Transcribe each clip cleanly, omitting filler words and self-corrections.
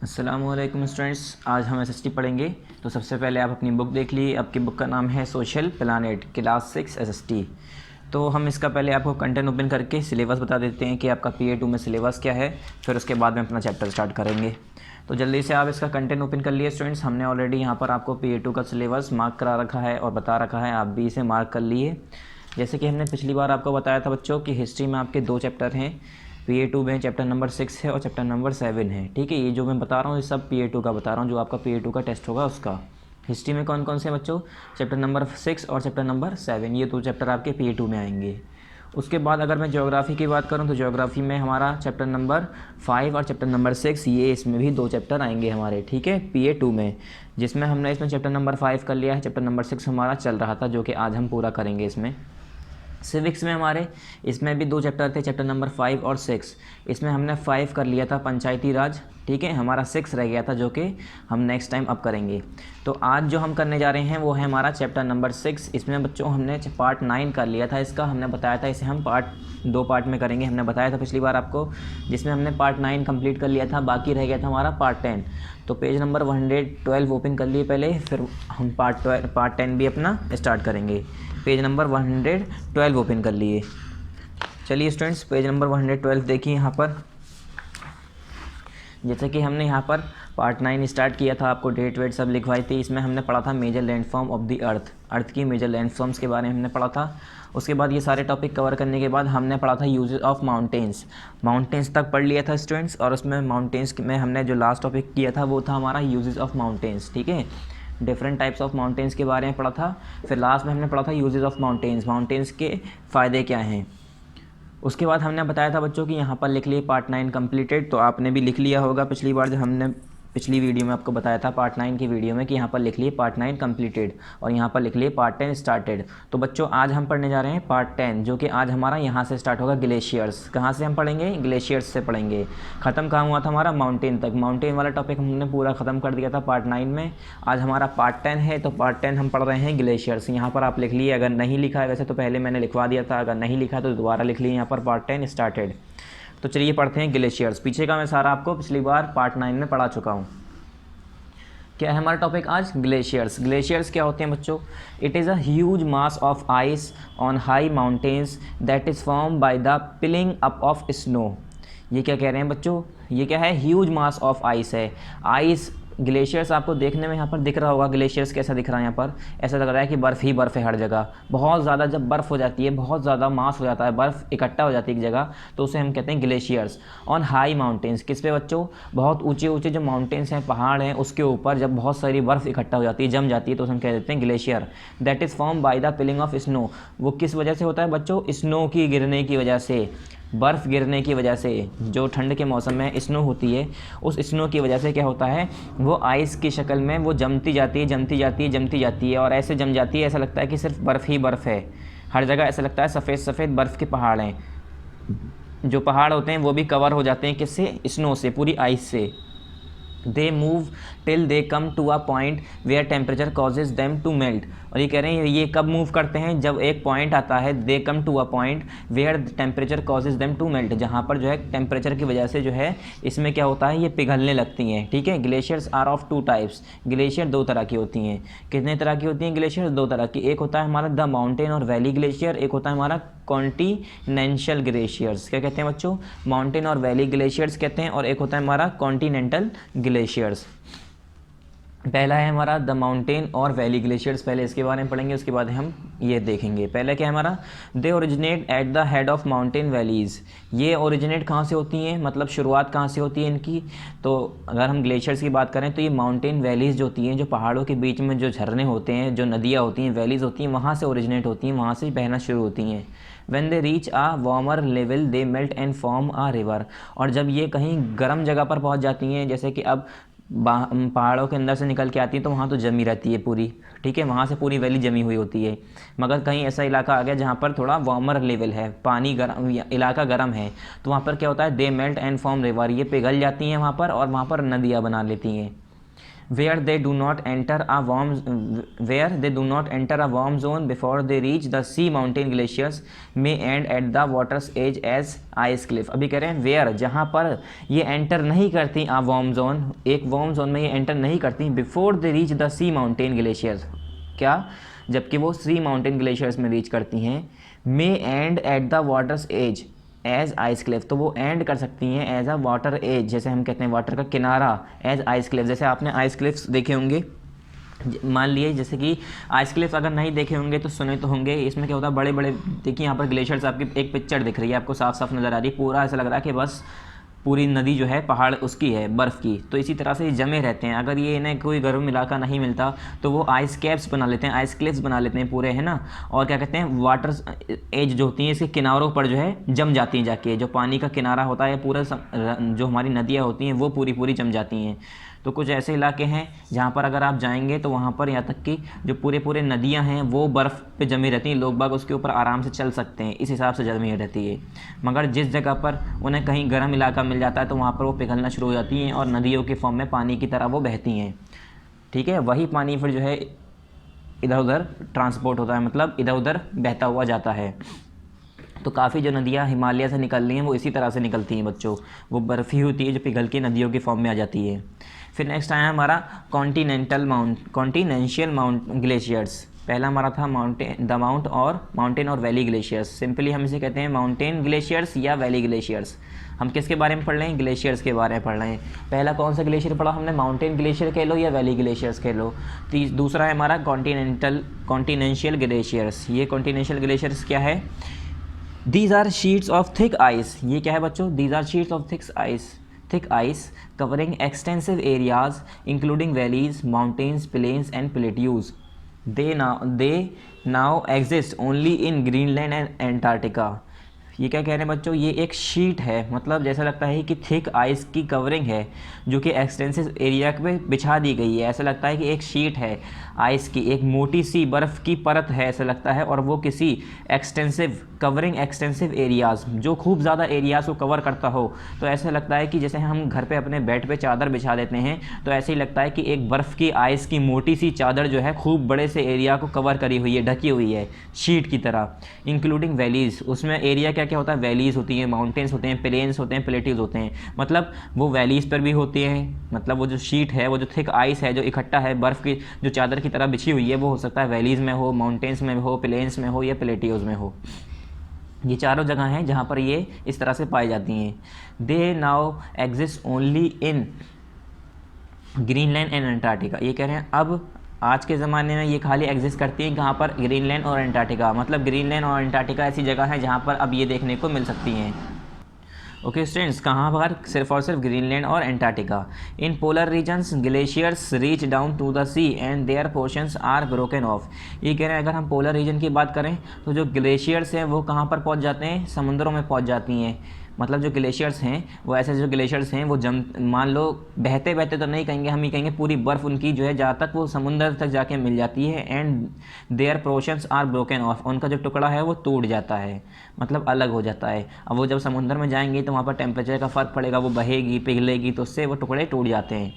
अस्सलामुअलैकुम स्टूडेंट्स, आज हम एसएसटी पढ़ेंगे। तो सबसे पहले आप अपनी बुक देख लीजिए। आपकी बुक का नाम है सोशल प्लानेट क्लास 6 एसएसटी। तो हम इसका पहले आपको कंटेंट ओपन करके सिलेबस बता देते हैं कि आपका PA2 में सिलेबस क्या है, फिर उसके बाद में अपना चैप्टर स्टार्ट करेंगे। तो जल्दी से आप इसका कंटेंट ओपन कर लिए स्टूडेंट्स। हमने ऑलरेडी यहाँ पर आपको PA2 का सिलेबस मार्क करा रखा है और बता रखा है, आप भी इसे मार्क कर लिए। जैसे कि हमने पिछली बार आपको बताया था बच्चों कि हिस्ट्री में आपके 2 चैप्टर हैं। PA2 में चैप्टर नंबर 6 है और चैप्टर नंबर 7 है। ठीक है, ये जो मैं बता रहा हूँ ये सब PA2 का बता रहा हूँ, जो आपका PA2 का टेस्ट होगा उसका। हिस्ट्री में कौन कौन से बच्चों, चैप्टर नंबर 6 और चैप्टर नंबर 7, ये 2 चैप्टर आपके PA2 में आएंगे। उसके बाद अगर मैं ज्योग्राफी की बात करूं तो ज्योग्राफी में हमारा चैप्टर नंबर 5 और चैप्टर नंबर 6, ये इसमें भी 2 चैप्टर आएंगे हमारे। ठीक है, PA2 में, जिसमें हमने इसमें चैप्टर नंबर 5 कर लिया है। चैप्टर नंबर 6 हमारा चल रहा था, जो कि आज हम पूरा करेंगे इसमें। सिविक्स में हमारे इसमें भी 2 चैप्टर थे, चैप्टर नंबर 5 और 6। इसमें हमने 5 कर लिया था पंचायती राज। ठीक है, हमारा 6 रह गया था, जो कि हम नेक्स्ट टाइम अब करेंगे। तो आज जो हम करने जा रहे हैं वो है हमारा चैप्टर नंबर 6। इसमें बच्चों हमने पार्ट 9 कर लिया था इसका। हमने बताया था इसे हम दो पार्ट में करेंगे, हमने बताया था पिछली बार आपको, जिसमें हमने पार्ट 9 कंप्लीट कर लिया था। बाकी रह गया था हमारा पार्ट 10। तो पेज नंबर 112 ओपन कर लिए पहले, फिर हम पार्ट 10 भी अपना स्टार्ट करेंगे। पेज नंबर 112 ओपन कर लिए। चलिए स्टूडेंट्स, पेज नंबर 112 देखिए। यहाँ पर जैसे कि हमने यहाँ पर पार्ट 9 स्टार्ट किया था, आपको डेट वेट सब लिखवाई थी। इसमें हमने पढ़ा था major landform of the earth की मेजर लैंडफॉर्म्स के बारे में हमने पढ़ा था। उसके बाद ये सारे टॉपिक कवर करने के बाद हमने पढ़ा था यूजेस ऑफ माउंटेन्स तक पढ़ लिया था स्टूडेंट्स। और उसमें माउंटेन्स में हमने जो लास्ट टॉपिक किया था वो था हमारा यूजेस ऑफ माउंटेन्स। ठीक है, डिफरेंट टाइप्स ऑफ माउंटेन्स के बारे में पढ़ा था। फिर लास्ट में हमने पढ़ा था यूजेस ऑफ माउंटेन्स के फ़ायदे क्या हैं। उसके बाद हमने बताया था बच्चों कि यहाँ पर लिख लिए पार्ट 9 कंप्लीटेड। तो आपने भी लिख लिया होगा पिछली बार, जब हमने पिछली वीडियो में आपको बताया था पार्ट 9 की वीडियो में, कि यहाँ पर लिख लिए पार्ट 9 कंप्लीटेड और यहाँ पर लिख लिए पार्ट 10 स्टार्टेड। तो बच्चों आज हम पढ़ने जा रहे हैं पार्ट 10, जो कि आज हमारा यहाँ से स्टार्ट होगा, ग्लेशियर्स। कहाँ से हम पढ़ेंगे? ग्लेशियर्स से पढ़ेंगे। ख़त्म कहाँ हुआ था हमारा? माउंटेन तक। माउंटेन वाला टॉपिक हमने पूरा ख़त्म कर दिया था पार्ट 9 में। आज हमारा पार्ट 10 है, तो पार्ट 10 हम पढ़ रहे हैं ग्लेशियर्स। यहाँ पर आप लिख लिए, अगर नहीं लिखा है वैसे तो पहले मैंने लिखवा दिया था, अगर नहीं लिखा तो दोबारा लिख लिए यहाँ पर पार्ट 10 स्टार्टेड। तो चलिए पढ़ते हैं ग्लेशियर्स। पीछे का मैं सारा आपको पिछली बार पार्ट 9 में पढ़ा चुका हूँ। क्या है हमारा टॉपिक आज? ग्लेशियर्स। ग्लेशियर्स क्या होते हैं बच्चों? It is a huge mass of ice on high mountains that is form by the piling up of snow. ये क्या कह रहे हैं बच्चों? ये क्या है? ह्यूज मास ऑफ आइस है। आइस, ग्लेशियर्स आपको देखने में यहाँ पर दिख रहा होगा। ग्लेशियर्स कैसा दिख रहा है? यहाँ पर ऐसा लग रहा है कि बर्फ़ ही बर्फ़ है हर जगह। बहुत ज़्यादा जब बर्फ़ हो जाती है, बहुत ज़्यादा मास हो जाता है, बर्फ़ इकट्ठा हो जाती है एक जगह, तो उसे हम कहते हैं ग्लेशियर्स। ऑन हाई माउंटेन्स, किस पे बच्चों? बहुत ऊंचे ऊंचे जो माउंटेन्स हैं, पहाड़ हैं, उसके ऊपर जब बहुत सारी बर्फ़ इकट्ठा हो जाती है, जम जाती है, तो उसे हम कह देते हैं glacier. That is form by the piling of snow. वो किस वजह से होता है बच्चों? स्नो की गिरने की वजह से, बर्फ़ गिरने की वजह से। जो ठंड के मौसम में स्नो होती है, उस स्नो की वजह से क्या होता है, वो आइस की शक्ल में वो जमती जाती है, जमती जाती है, जमती जाती है, और ऐसे जम जाती है ऐसा लगता है कि सिर्फ बर्फ़ ही बर्फ़ है हर जगह। ऐसा लगता है सफ़ेद सफ़ेद बर्फ़ के पहाड़ हैं। जो पहाड़ होते हैं वो भी कवर हो जाते हैं किससे? स्नो से, पूरी आइस से। They move till they come to a point where temperature causes them to melt. और ये कह रहे हैं ये कब मूव करते हैं? जब एक पॉइंट आता है, they come to a point where temperature causes them to melt, जहाँ पर जो है टेम्परेचर की वजह से जो है इसमें क्या होता है, ये पिघलने लगती हैं। ठीक है, glaciers are of 2 types. Glacier 2 तरह की होती हैं। कितने तरह की होती हैं ग्लेशियर? 2 तरह की। एक होता है हमारा द माउंटेन और वैली ग्लेशियर, एक होता है हमारा कॉन्टिनेंशियल ग्लेशियर्स। क्या कहते हैं बच्चों? माउंटेन और वैली ग्लेशियर्स कहते हैं, और एक होता है हमारा कॉन्टिनेंटल ग्लेशियर्स। पहला है हमारा द माउंटेन और वैली ग्लेशियर्स, पहले इसके बारे में पढ़ेंगे, उसके बाद हम ये देखेंगे। पहले क्या है हमारा? दे originate at the head of mountain valleys. ये ओरिजिनेट कहाँ से होती हैं, मतलब शुरुआत कहाँ से होती है इनकी? तो अगर हम ग्लेशियर्स की बात करें तो ये माउंटेन वैलीज़ जो होती हैं, जो पहाड़ों के बीच में जो झरने होते हैं, जो नदियाँ होती हैं, वैलीज़ होती हैं, वहाँ से ओरिजिनेट होती हैं, वहाँ से बहना शुरू होती हैं। When they reach a warmer level they melt and form a river। और जब ये कहीं गर्म जगह पर पहुँच जाती हैं, जैसे कि अब पहाड़ों के अंदर से निकल के आती है, तो वहाँ तो जमी रहती है पूरी। ठीक है, वहाँ से पूरी वैली जमी हुई होती है। मगर कहीं ऐसा इलाका आ गया जहाँ पर थोड़ा वार्मर लेवल है, पानी गर्म, इलाका गर्म है, तो वहाँ पर क्या होता है? दे मेल्ट एंड फॉर्म रिवर। ये पिघल जाती हैं वहाँ पर और वहाँ पर नदियाँ बना लेती हैं। where they do not enter a warm zone before they reach the sea. Mountain glaciers may end at the water's edge as ice cliff. अभी कह रहे हैं where, जहाँ पर ये एंटर नहीं करती a warm zone, एक warm zone में ये एंटर नहीं करती before they reach the sea mountain glaciers, क्या, जबकि वो सी माउंटेन ग्लेशियर्स में रीच करती हैं, may end at the water's edge edge ice cliff, तो वो एंड कर सकती हैं एज अ वाटर एज, जैसे हम कहते हैं वाटर का किनारा, एज आइस क्लिफ। जैसे आपने आइस क्लिफ्स देखे होंगे, मान लिए जैसे कि आइस क्लिफ्स अगर नहीं देखे होंगे तो सुने तो होंगे। इसमें क्या होता है, बड़े बड़े, देखिए यहाँ पर ग्लेशियर्स, आपकी एक पिक्चर दिख रही है आपको, साफ साफ नज़र आ रही है, पूरा ऐसा लग रहा है कि बस पूरी नदी जो है पहाड़ उसकी है, बर्फ़ की। तो इसी तरह से ये जमे रहते हैं। अगर ये इन्हें कोई गर्म इलाका नहीं मिलता तो वो आइस कैप्स बना लेते हैं, आइस क्लिफ्स बना लेते हैं पूरे, है ना। और क्या कहते हैं, वाटर एज जो होती हैं इसके किनारों पर जो है जम जाती हैं जाके, जो पानी का किनारा होता है पूरा जो हमारी नदियाँ होती हैं वो पूरी पूरी जम जाती हैं। तो कुछ ऐसे इलाके हैं जहाँ पर अगर आप जाएंगे तो वहाँ पर यहाँ तक कि जो पूरे पूरे नदियाँ हैं वो बर्फ़ पे जमी रहती हैं, लोग बाग उसके ऊपर आराम से चल सकते हैं, इस हिसाब से जमी रहती है। मगर जिस जगह पर उन्हें कहीं गर्म इलाका मिल जाता है तो वहाँ पर वो पिघलना शुरू हो जाती हैं और नदियों के फॉर्म में पानी की तरह वो बहती हैं। ठीक है, वही पानी फिर जो है इधर उधर ट्रांसपोर्ट होता है, मतलब इधर उधर बहता हुआ जाता है। तो काफ़ी जो नदियाँ हिमालय से निकल रही हैं वो इसी तरह से निकलती हैं बच्चों, वो बर्फ़ी होती है जो पिघल के नदियों के फॉर्म में आ जाती है। फिर नेक्स्ट आया हमारा कॉन्टिनेंशियल माउंट ग्लेशियर्स। पहला हमारा था माउंटेन और वैली ग्लेशियर्स। सिंपली हम इसे कहते हैं माउंटेन ग्लेशियर्स या वैली ग्लेशियर्स। हम किसके बारे में पढ़ रहे हैं, ग्लेशियर्स के बारे में पढ़ रहे हैं। पहला कौन सा ग्लेशियर पढ़ा हमने, माउंटेन ग्लेशियर कह लो या वैली ग्लेशियर्स कह लो। दूसरा है हमारा कॉन्टिनेंशियल ग्लेशियर्स। ये कॉन्टिनेंशियल ग्लेशियर्स क्या है, These are sheets of thick ice। ये क्या है बच्चों, These are sheets of thick ice covering extensive areas including valleys, mountains, plains and plateaus. They now exist only in Greenland and Antarctica। ये क्या कह रहे हैं बच्चों, ये एक शीट है, मतलब जैसा लगता है कि थिक आइस की कवरिंग है जो कि एक्सटेंसिव एरिया पे बिछा दी गई है। ऐसा लगता है कि एक शीट है आइस की, एक मोटी सी बर्फ़ की परत है ऐसा लगता है, और वो किसी एक्सटेंसिव एरियाज़, जो खूब ज़्यादा एरियाज़ को कवर करता हो। तो ऐसा लगता है कि जैसे हम घर पे अपने बेड पे चादर बिछा देते हैं, तो ऐसे ही लगता है कि एक बर्फ़ की आइस की मोटी सी चादर जो है खूब बड़े से एरिया को कवर करी हुई है, ढकी हुई है शीट की तरह। इंक्लूडिंग वैलीज़, उसमें एरिया क्या क्या होता है, वैलीज़ होती हैं, माउंटेन्स होते हैं, प्लेन्स होते हैं, प्लेट्यूज होते हैं। मतलब वो वैलीज़ पर भी होती हैं, मतलब वो जो शीट है, वो जो थिक आइस है जो इकट्ठा है, बर्फ़ की जो चादर की तरह बिछी हुई है, वो हो सकता है वैलीज़ में हो, माउंटेन्स में हो, प्लेन्स में हो या प्लेट्यूज में हो। ये चारों जगह हैं जहाँ पर ये इस तरह से पाई जाती हैं। They now exist only in Greenland and Antarctica. ये कह रहे हैं अब आज के ज़माने में ये खाली एग्जिस्ट करती हैं कहाँ पर, ग्रीनलैंड और अंटार्कटिका। मतलब ग्रीनलैंड और अंटार्कटिका ऐसी जगह है जहाँ पर अब ये देखने को मिल सकती हैं। ओके स्टूडेंट्स, कहाँ पर, सिर्फ और सिर्फ ग्रीनलैंड और Antarctica. In polar regions glaciers reach down to the sea and their portions are broken off. ये कह रहे हैं अगर हम पोलर रीजन की बात करें तो जो ग्लेशियर्स हैं वो कहाँ पर पहुँच जाते हैं, समुद्रों में पहुँच जाती हैं। मतलब जो ग्लेशियर्स हैं वो ऐसे जो ग्लेशियर्स हैं वो मान लो बहते बहते तो नहीं कहेंगे, हम ये कहेंगे पूरी बर्फ़ उनकी जो है जहाँ तक वो समुद्र तक जाके मिल जाती है। And their portions are broken off, उनका जो टुकड़ा है वो टूट जाता है, मतलब अलग हो जाता है। अब वो जब समुद्र में जाएंगे तो वहाँ पर टेम्परेचर का फ़र्क पड़ेगा, वो बहेगी पिघलेगी तो उससे वो टुकड़े टूट जाते हैं।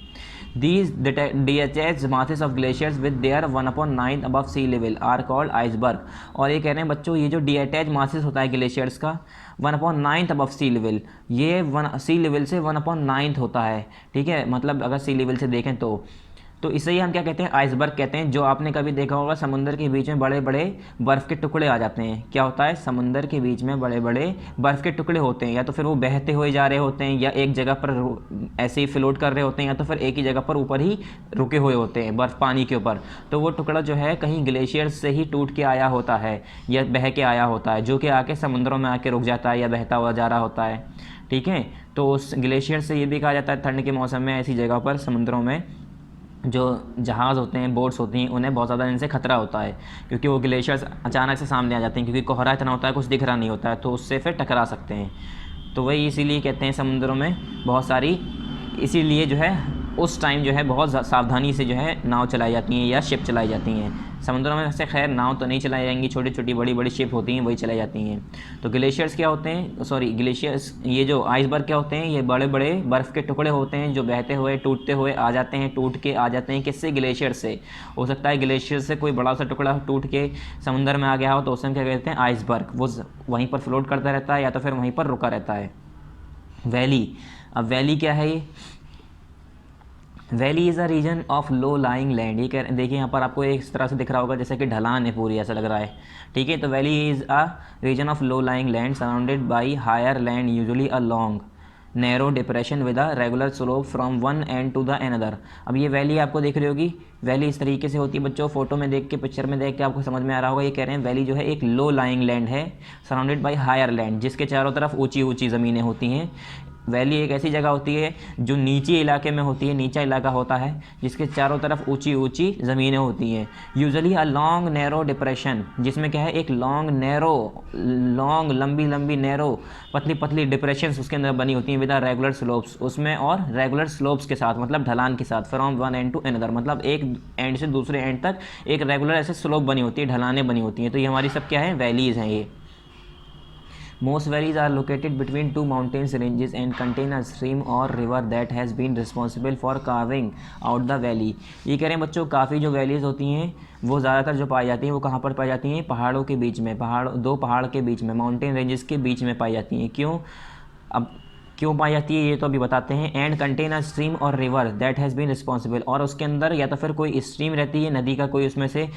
These detached masses of glaciers with their 1/9 above sea level are called iceberg। और ये कह रहे हैं बच्चों, ये जो detached masses होता है ग्लेशियर्स का 1/9 above sea level, ये सी लेवल से 1/9 होता है। ठीक है, मतलब अगर सी लेवल से देखें तो इसे ही हम क्या कहते हैं, आइसबर्ग कहते हैं। जो आपने कभी देखा होगा समुद्र के बीच में बड़े बड़े बर्फ़ के टुकड़े आ जाते हैं। क्या होता है, समुद्र के बीच में बड़े बड़े बर्फ़ के टुकड़े होते हैं, या तो फिर वो बहते हुए जा रहे होते हैं, या एक जगह पर ऐसे ही फ्लोट कर रहे होते हैं, या तो फिर एक ही जगह पर ऊपर ही रुके हुए होते हैं बर्फ़ पानी के ऊपर। तो वो टुकड़ा जो है कहीं ग्लेशियर से ही टूट के आया होता है या बह के आया होता है, जो कि आके समुद्रों में आके रुक जाता है या बहता हुआ जा रहा होता है। ठीक है, तो उस ग्लेशियर से ये भी कहा जाता है ठंड के मौसम में ऐसी जगह पर समुद्रों में जो जहाज़ होते हैं, बोट्स होती हैं, उन्हें बहुत ज़्यादा इनसे खतरा होता है, क्योंकि वो ग्लेशियर्स अचानक से सामने आ जाते हैं, क्योंकि कोहरा इतना होता है कुछ दिख रहा नहीं होता है, तो उससे फिर टकरा सकते हैं। तो वही इसीलिए कहते हैं समुद्रों में बहुत सारी, इसीलिए जो है उस टाइम जो है बहुत सावधानी से जो है नाव चलाई जाती हैं या शिप चलाई जाती हैं। समुद्रों में वैसे खैर नाव तो नहीं चलाई जाएंगी, छोटी छोटी बड़ी बड़ी शिप होती हैं वही चलाई जाती हैं। तो ग्लेशियर्स क्या होते हैं, सॉरी ग्लेशियर्स, ये जो आइसबर्ग क्या होते हैं, ये बड़े बड़े बर्फ़ के टुकड़े होते हैं जो बहते हुए टूटते हुए आ जाते हैं, टूट के आ जाते हैं। किससे? ग्लेशियर से। हो सकता है ग्लेशियर से कोई बड़ा सा टुकड़ा टूट के समुद्र में आ गया हो तो उसे हम क्या कहते हैं? आइसबर्ग। वो वहीं पर फ्लोट करता रहता है या तो फिर वहीं पर रुका रहता है। वैली, अब वैली क्या है? ये valley is a region of low lying land. ये कह देखिए यहाँ पर आपको इस तरह से दिख रहा होगा जैसे कि ढलान है पूरी, ऐसा लग रहा है, ठीक है। तो valley is a region of low lying land surrounded by higher land, usually a long narrow depression with a regular slope from one end to the another. अब ये वैली आपको दिख रही होगी, वैली इस तरीके से होती है बच्चों, फोटो में देख के, पिक्चर में देख के आपको समझ में आ रहा होगा। ये कह रहे हैं वैली जो है एक लो लाइंग लैंड है सराउंडेड बाई हायर लैंड, जिसके चारों तरफ ऊंची ऊंची ज़मीनें होती हैं। वैली एक ऐसी जगह होती है जो नीचे इलाके में होती है, नीचा इलाका होता है जिसके चारों तरफ ऊंची ऊंची ज़मीनें होती हैं। Usually a long narrow depression, जिसमें क्या है? एक लॉन्ग लंबी लंबी नैरो पतली पतली डिप्रेशंस उसके अंदर बनी होती हैं विद रेगुलर स्लोप्स, उसमें और रेगुलर स्लोप्स के साथ, मतलब ढलान के साथ, from one end to another, मतलब एक एंड से दूसरे एंड तक एक रेगुलर ऐसे स्लोप बनी होती है, ढलानें बनी होती हैं। तो ये हमारी सब क्या है? वैलीज़ हैं ये। Most valleys are located between two mountain ranges and contain a stream or river that has been responsible for carving out the valley। ये कह रहे हैं बच्चों काफ़ी जो वैलीज़ होती हैं वो ज़्यादातर जो पाई जाती हैं वो कहाँ पर पाई जाती हैं? पहाड़ों के बीच में, दो पहाड़ के बीच में, माउंटेन रेंजेस के बीच में पाई जाती हैं। क्यों? अब क्यों पाई जाती है ये तो अभी बताते हैं। एंड कंटेन अ स्ट्रीम और river that has been responsible, और उसके अंदर या तो फिर कोई स्ट्रीम रहती है, नदी का कोई उसमें से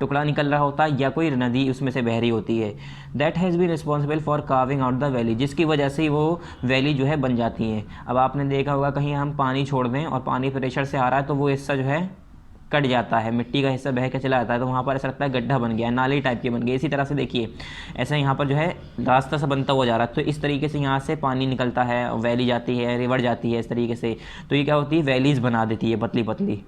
टुकड़ा निकल रहा होता है, या कोई नदी उसमें से बह रही होती है। That has been responsible for carving out the valley, जिसकी वजह से वो वैली जो है बन जाती है। अब आपने देखा होगा कहीं हम पानी छोड़ दें और पानी प्रेशर से आ रहा है तो वो हिस्सा जो है कट जाता है, मिट्टी का हिस्सा बह के चला जाता है, तो वहाँ पर ऐसा लगता है गड्ढा बन गया, नाली टाइप की बन गई। इसी तरह से देखिए ऐसा यहाँ पर जो है रास्ता सा बनता हुआ जा रहा है, तो इस तरीके से यहाँ से पानी निकलता है, वैली जाती है, रिवर जाती है, इस तरीके से। तो ये क्या होती है? वैलीज़ बना देती है पतली पतली।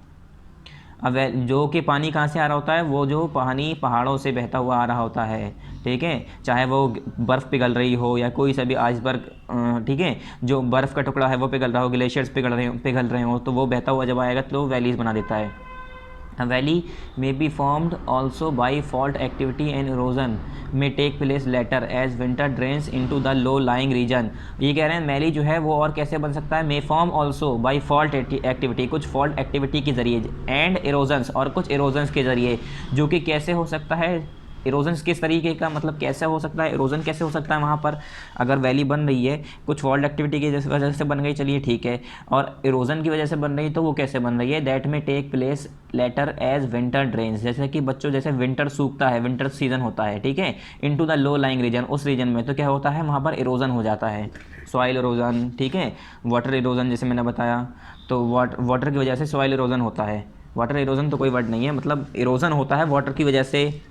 अब जो कि पानी कहाँ से आ रहा होता है? वो जो पानी पहाड़ों से बहता हुआ आ रहा होता है, ठीक है, चाहे वो बर्फ़ पिघल रही हो या कोई सा भी आइसबर्ग, ठीक है, जो बर्फ़ का टुकड़ा है वो पिघल रहा हो, ग्लेशियर्स पिघल रहे हो, तो वो बहता हुआ जब आएगा तो वैलीज़ बना देता है। A valley may be formed also by fault activity and erosion may take place later as winter drains into the low lying region। ये कह रहे हैं वैली जो है वो और कैसे बन सकता है? may form also by fault activity, कुछ fault activity के ज़रिए, and erosions, और कुछ erosions के ज़रिए, जो कि कैसे हो सकता है? इरोजन्स किस तरीके का, मतलब कैसे हो सकता है? इरोजन कैसे हो सकता है वहाँ पर? अगर वैली बन रही है कुछ फॉल्ट एक्टिविटी की वजह से बन गई, चलिए ठीक है, और इरोजन की वजह से बन रही, तो वो कैसे बन रही है? दैट में take place later as winter drains, जैसे कि बच्चों जैसे विंटर सूखता है, विंटर सीजन होता है, ठीक है, into the low lying region, उस रीजन में तो क्या होता है? वहाँ पर इरोजन हो जाता है, सॉइल इरोजन, ठीक है, वाटर इरोजन जैसे मैंने बताया। तो वाटर की वजह से सॉइल इरोजन होता है। वाटर इरोजन तो कोई वर्ड नहीं है, मतलब इरोजन होता है वाटर की वजह से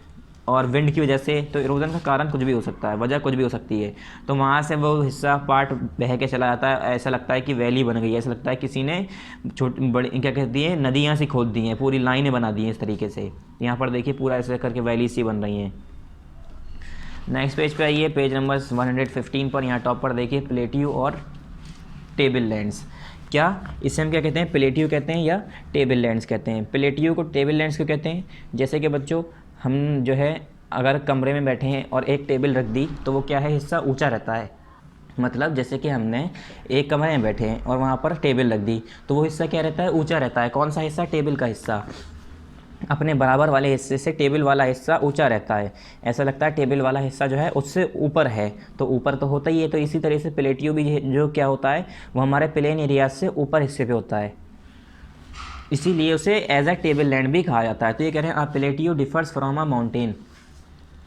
और विंड की वजह से। तो इरोजन का कारण कुछ भी हो सकता है, वजह कुछ भी हो सकती है। तो वहाँ से वो हिस्सा पार्ट बह के चला जाता है, ऐसा लगता है कि वैली बन गई है, ऐसा लगता है किसी ने छोटी बड़ी क्या कहती है नदियाँ सी खोद दी हैं, पूरी लाइनें बना दी हैं इस तरीके से। यहाँ पर देखिए पूरा ऐसे करके वैली सी बन रही हैं। नेक्स्ट पेज पे आइए, पेज नंबर 115 पर। यहाँ टॉप पर देखिए प्लेट्यू और टेबल लैंड्स। क्या इसे हम क्या कहते हैं? प्लेट्यू कहते हैं या टेबल लैंड्स कहते हैं। प्लेट्यू को टेबल लैंड्स क्यों कहते हैं? जैसे कि बच्चों हम जो है अगर कमरे में बैठे हैं और एक टेबल रख दी तो वो क्या है? हिस्सा ऊंचा रहता है। मतलब जैसे कि हमने एक कमरे में बैठे हैं और वहाँ पर टेबल रख दी तो वो हिस्सा क्या रहता है? ऊंचा रहता है। कौन सा हिस्सा? टेबल का हिस्सा। अपने बराबर वाले हिस्से से टेबल वाला हिस्सा ऊंचा रहता है, ऐसा लगता है टेबल वाला हिस्सा जो है उससे ऊपर है, तो ऊपर तो होता ही है। तो इसी तरह से प्लेट्यू भी जो क्या होता है वो हमारे प्लेन एरिया से ऊपर हिस्से पे होता है, इसीलिए उसे एज अ टेबल लैंड भी कहा जाता है। तो ये कह रहे हैं plateau differs from a mountain.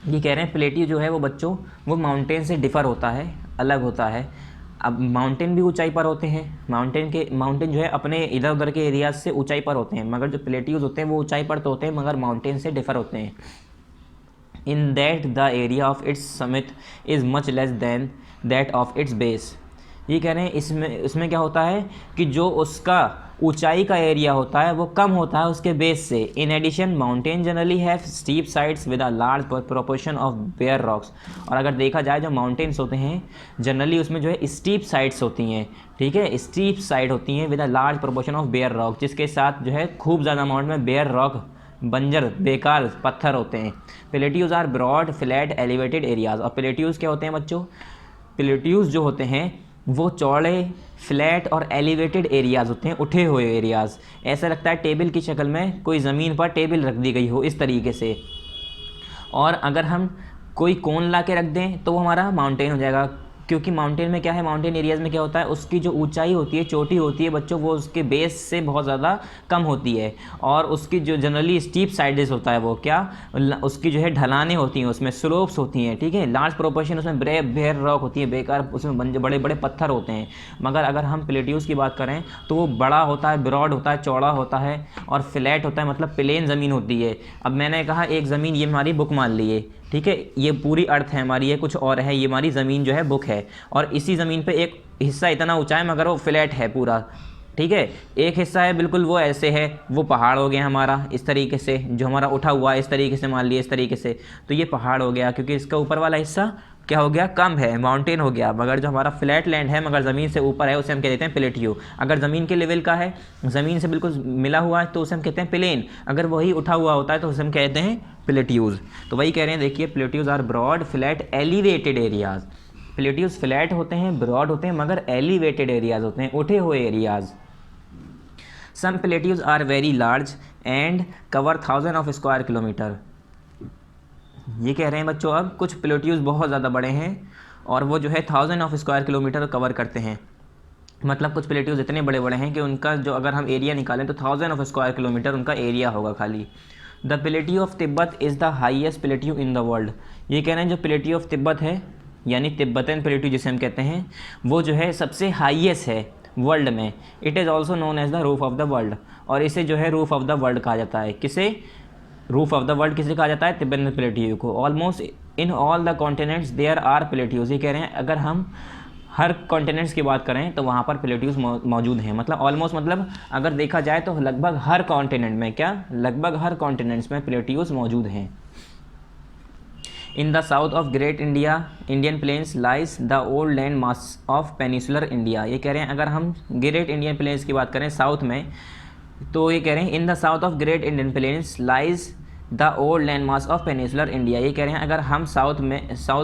ये कह रहे हैं प्लेट्यू जो है वो बच्चों वो माउंटेन से डिफ़र होता है, अलग होता है। अब माउंटेन भी ऊंचाई पर होते हैं, माउंटेन जो है अपने इधर उधर के एरियाज से ऊंचाई पर होते हैं, मगर जो प्लेट्यूज होते हैं वो ऊंचाई पर तो होते हैं मगर माउंटेन से डिफ़र होते हैं। In that the area of its summit is much less than that of its base. ये कह रहे हैं इसमें क्या होता है कि जो उसका ऊंचाई का एरिया होता है वो कम होता है उसके बेस से। In addition mountain generally have steep sides with a large proportion of bare rocks. और अगर देखा जाए जो माउंटेन्स होते हैं जनरली उसमें जो है स्टीप साइड्स होती हैं, ठीक है, स्टीप साइड होती हैं with a large proportion of bare rock, जिसके साथ जो है खूब ज़्यादा अमाउंट में बेयर रॉक, बंजर बेकार पत्थर होते हैं। Plateaus are broad flat elevated areas. और प्लेट्यूज क्या होते हैं बच्चों? प्लेट्यूज जो होते हैं वो चौड़े फ्लैट और एलिवेटेड एरियाज़ होते हैं, उठे हुए एरियाज़। ऐसा लगता है टेबल की शक्ल में कोई ज़मीन पर टेबल रख दी गई हो इस तरीके से। और अगर हम कोई कोन ला के रख दें तो वो हमारा माउंटेन हो जाएगा, क्योंकि माउंटेन में क्या है, माउंटेन एरियाज़ में क्या होता है, उसकी जो ऊंचाई होती है, चोटी होती है बच्चों, वो उसके बेस से बहुत ज़्यादा कम होती है। और उसकी जो जनरली स्टीप साइडेस होता है वो क्या, उसकी जो है ढलानें होती हैं, उसमें स्लोप्स होती हैं, ठीक है, लार्ज प्रोपोर्शन उसमें बेयर रॉक होती है, बेकार उसमें बड़े बड़े पत्थर होते हैं। मगर अगर हम प्लेट्यूज की बात करें तो वो बड़ा होता है, ब्रॉड होता है, चौड़ा होता है और फ्लैट होता है, मतलब प्लेन ज़मीन होती है। अब मैंने कहा एक ज़मीन, ये हमारी बुक मान लिए, ठीक है, ये पूरी अर्थ है हमारी, ये कुछ और है, ये हमारी ज़मीन जो है बुक है, और इसी ज़मीन पे एक हिस्सा इतना ऊंचा है मगर वो फ्लैट है पूरा, ठीक है, एक हिस्सा है बिल्कुल वो ऐसे है, वो पहाड़ हो गया हमारा इस तरीके से, जो हमारा उठा हुआ है इस तरीके से, मान लिया इस तरीके से, तो ये पहाड़ हो गया, क्योंकि इसका ऊपर वाला हिस्सा क्या हो गया, कम है, माउंटेन हो गया। मगर जो हमारा फ्लैट लैंड है मगर ज़मीन से ऊपर है उसे हम कह देते हैं प्लेट्यू। अगर ज़मीन के लेवल का है, ज़मीन से बिल्कुल मिला हुआ है तो उसे हम कहते हैं प्लेन। अगर वही उठा हुआ होता है तो उसे हम कहते हैं प्लेट्यूज। तो वही कह रहे हैं, देखिए, plateaus are broad flat elevated areas. Plateaus flat होते हैं, ब्रॉड होते हैं, मगर एलिवेटेड एरियाज होते हैं, उठे हुए areas. Some plateaus are very large and cover 1000 of square kilometre. ये कह रहे हैं बच्चों, अब कुछ प्लेट्यूज बहुत ज़्यादा बड़े हैं और वो जो है 1000 ऑफ स्क्वायर किलोमीटर कवर करते हैं। मतलब कुछ प्लेट्यूज इतने बड़े बड़े हैं कि उनका जो अगर हम एरिया निकालें तो 1000 ऑफ स्क्वायर किलोमीटर उनका एरिया होगा खाली। The plateau of Tibet is the highest plateau in the world. ये कह रहे हैं जो प्लेट्यू ऑफ तिब्बत है, यानी तिब्बतन प्लेट्यू जिसे हम कहते हैं, वो जो है सबसे हाईएस्ट है वर्ल्ड में। It is also known as the roof of the world. और इसे जो है रूफ ऑफ द वर्ल्ड कहा जाता है। किसे रूफ ऑफ द वर्ल्ड किसे कहा जाता है? तिब्बतन प्लेट्यू को। Almost in all the continents there are plateaus. ये कह रहे हैं अगर हम हर कॉन्टिनेंट्स की बात करें तो वहाँ पर प्लेट्यूज मौजूद हैं। मतलब ऑलमोस्ट, मतलब अगर देखा जाए तो लगभग हर कॉन्टिनेंट में, क्या लगभग हर कॉन्टिनेंट्स में प्लेट्यूज मौजूद हैं। In the south of great India Indian plains lies the old land mass of peninsular India. ये कह रहे हैं अगर हम ग्रेट इंडियन प्लेन्स की बात करें साउथ में, तो ये कह रहे हैं in the south of great Indian plains lies the old land mass of peninsular India. ये कह रहे हैं अगर हम साउथ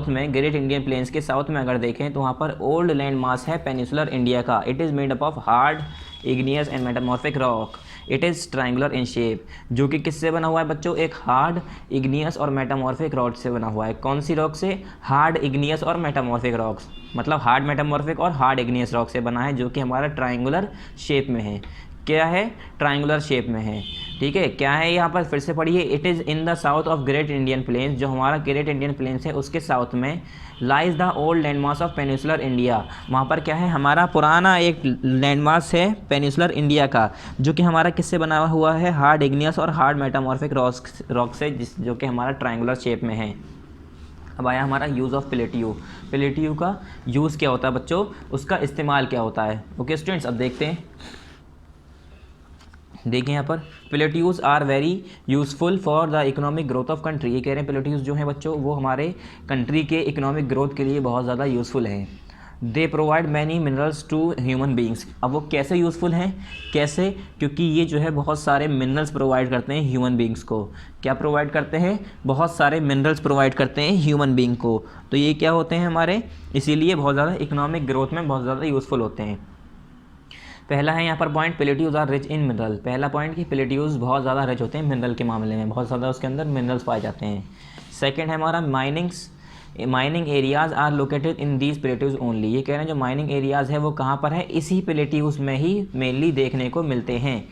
में ग्रेट इंडियन प्लेन्स के साउथ में अगर देखें तो वहाँ पर ओल्ड लैंड मास है पेनिसुलर इंडिया का। It is made up of hard igneous and metamorphic rock. It is triangular in shape. जो कि किससे बना हुआ है बच्चों? एक हार्ड इग्नियस और मेटामॉर्फिक रॉक से बना हुआ है। कौन सी रॉक से? हार्ड इग्नियस और मेटामॉर्फिक रॉक्स, मतलब हार्ड मेटामॉर्फिक और हार्ड इग्नियस रॉक से बना है, जो कि हमारा ट्रायंगुलर शेप में है। क्या है? ट्रायंगुलर शेप में है। ठीक है, क्या है यहाँ पर फिर से पढ़िए। It is in the south of great Indian plains. जो हमारा ग्रेट इंडियन प्लेन्स है उसके साउथ में lies the old landmass of peninsular India. वहाँ पर क्या है? हमारा पुराना एक लैंडमास है पेनिसुलर इंडिया का, जो कि हमारा किससे बना हुआ है? हार्ड इग्नियस और हार्ड मेटामॉर्फिक रॉक से, जो कि हमारा ट्रायंगुलर शेप में है। अब आया हमारा यूज़ ऑफ प्लेट्यू। प्लेट्यू का यूज़ क्या होता है बच्चों? उसका इस्तेमाल क्या होता है? ओके स्टूडेंट्स, अब देखते हैं। देखिए यहाँ पर, plateaus are very useful for the economic growth of country. ये कह रहे हैं प्लेट्यूज जो हैं बच्चों वो हमारे कंट्री के इकोनॉमिक ग्रोथ के लिए बहुत ज़्यादा यूज़फुल हैं। They provide many minerals to human beings. अब वो कैसे यूज़फुल हैं? कैसे? क्योंकि ये जो है बहुत सारे मिनरल्स प्रोवाइड करते हैं ह्यूमन बींग्स को। क्या प्रोवाइड करते हैं? बहुत सारे मिनरल्स प्रोवाइड करते हैं ह्यूमन बींग को। तो ये क्या होते हैं हमारे, इसीलिए बहुत ज़्यादा इकोनॉमिक ग्रोथ में बहुत ज़्यादा यूज़फुल होते हैं। पहला है यहाँ पर point, plateaus are rich in mineral. पहला पॉइंट कि प्लेट्यूज बहुत ज़्यादा रिच होते हैं मिनरल के मामले में, बहुत ज़्यादा उसके अंदर मिनरल्स पाए जाते हैं। सेकंड है हमारा mining areas are located in these plateaus only. ये कह रहे हैं जो माइनिंग एरियाज़ है वो कहाँ पर है? इसी प्लेट्यूज में ही मेनली देखने को मिलते हैं।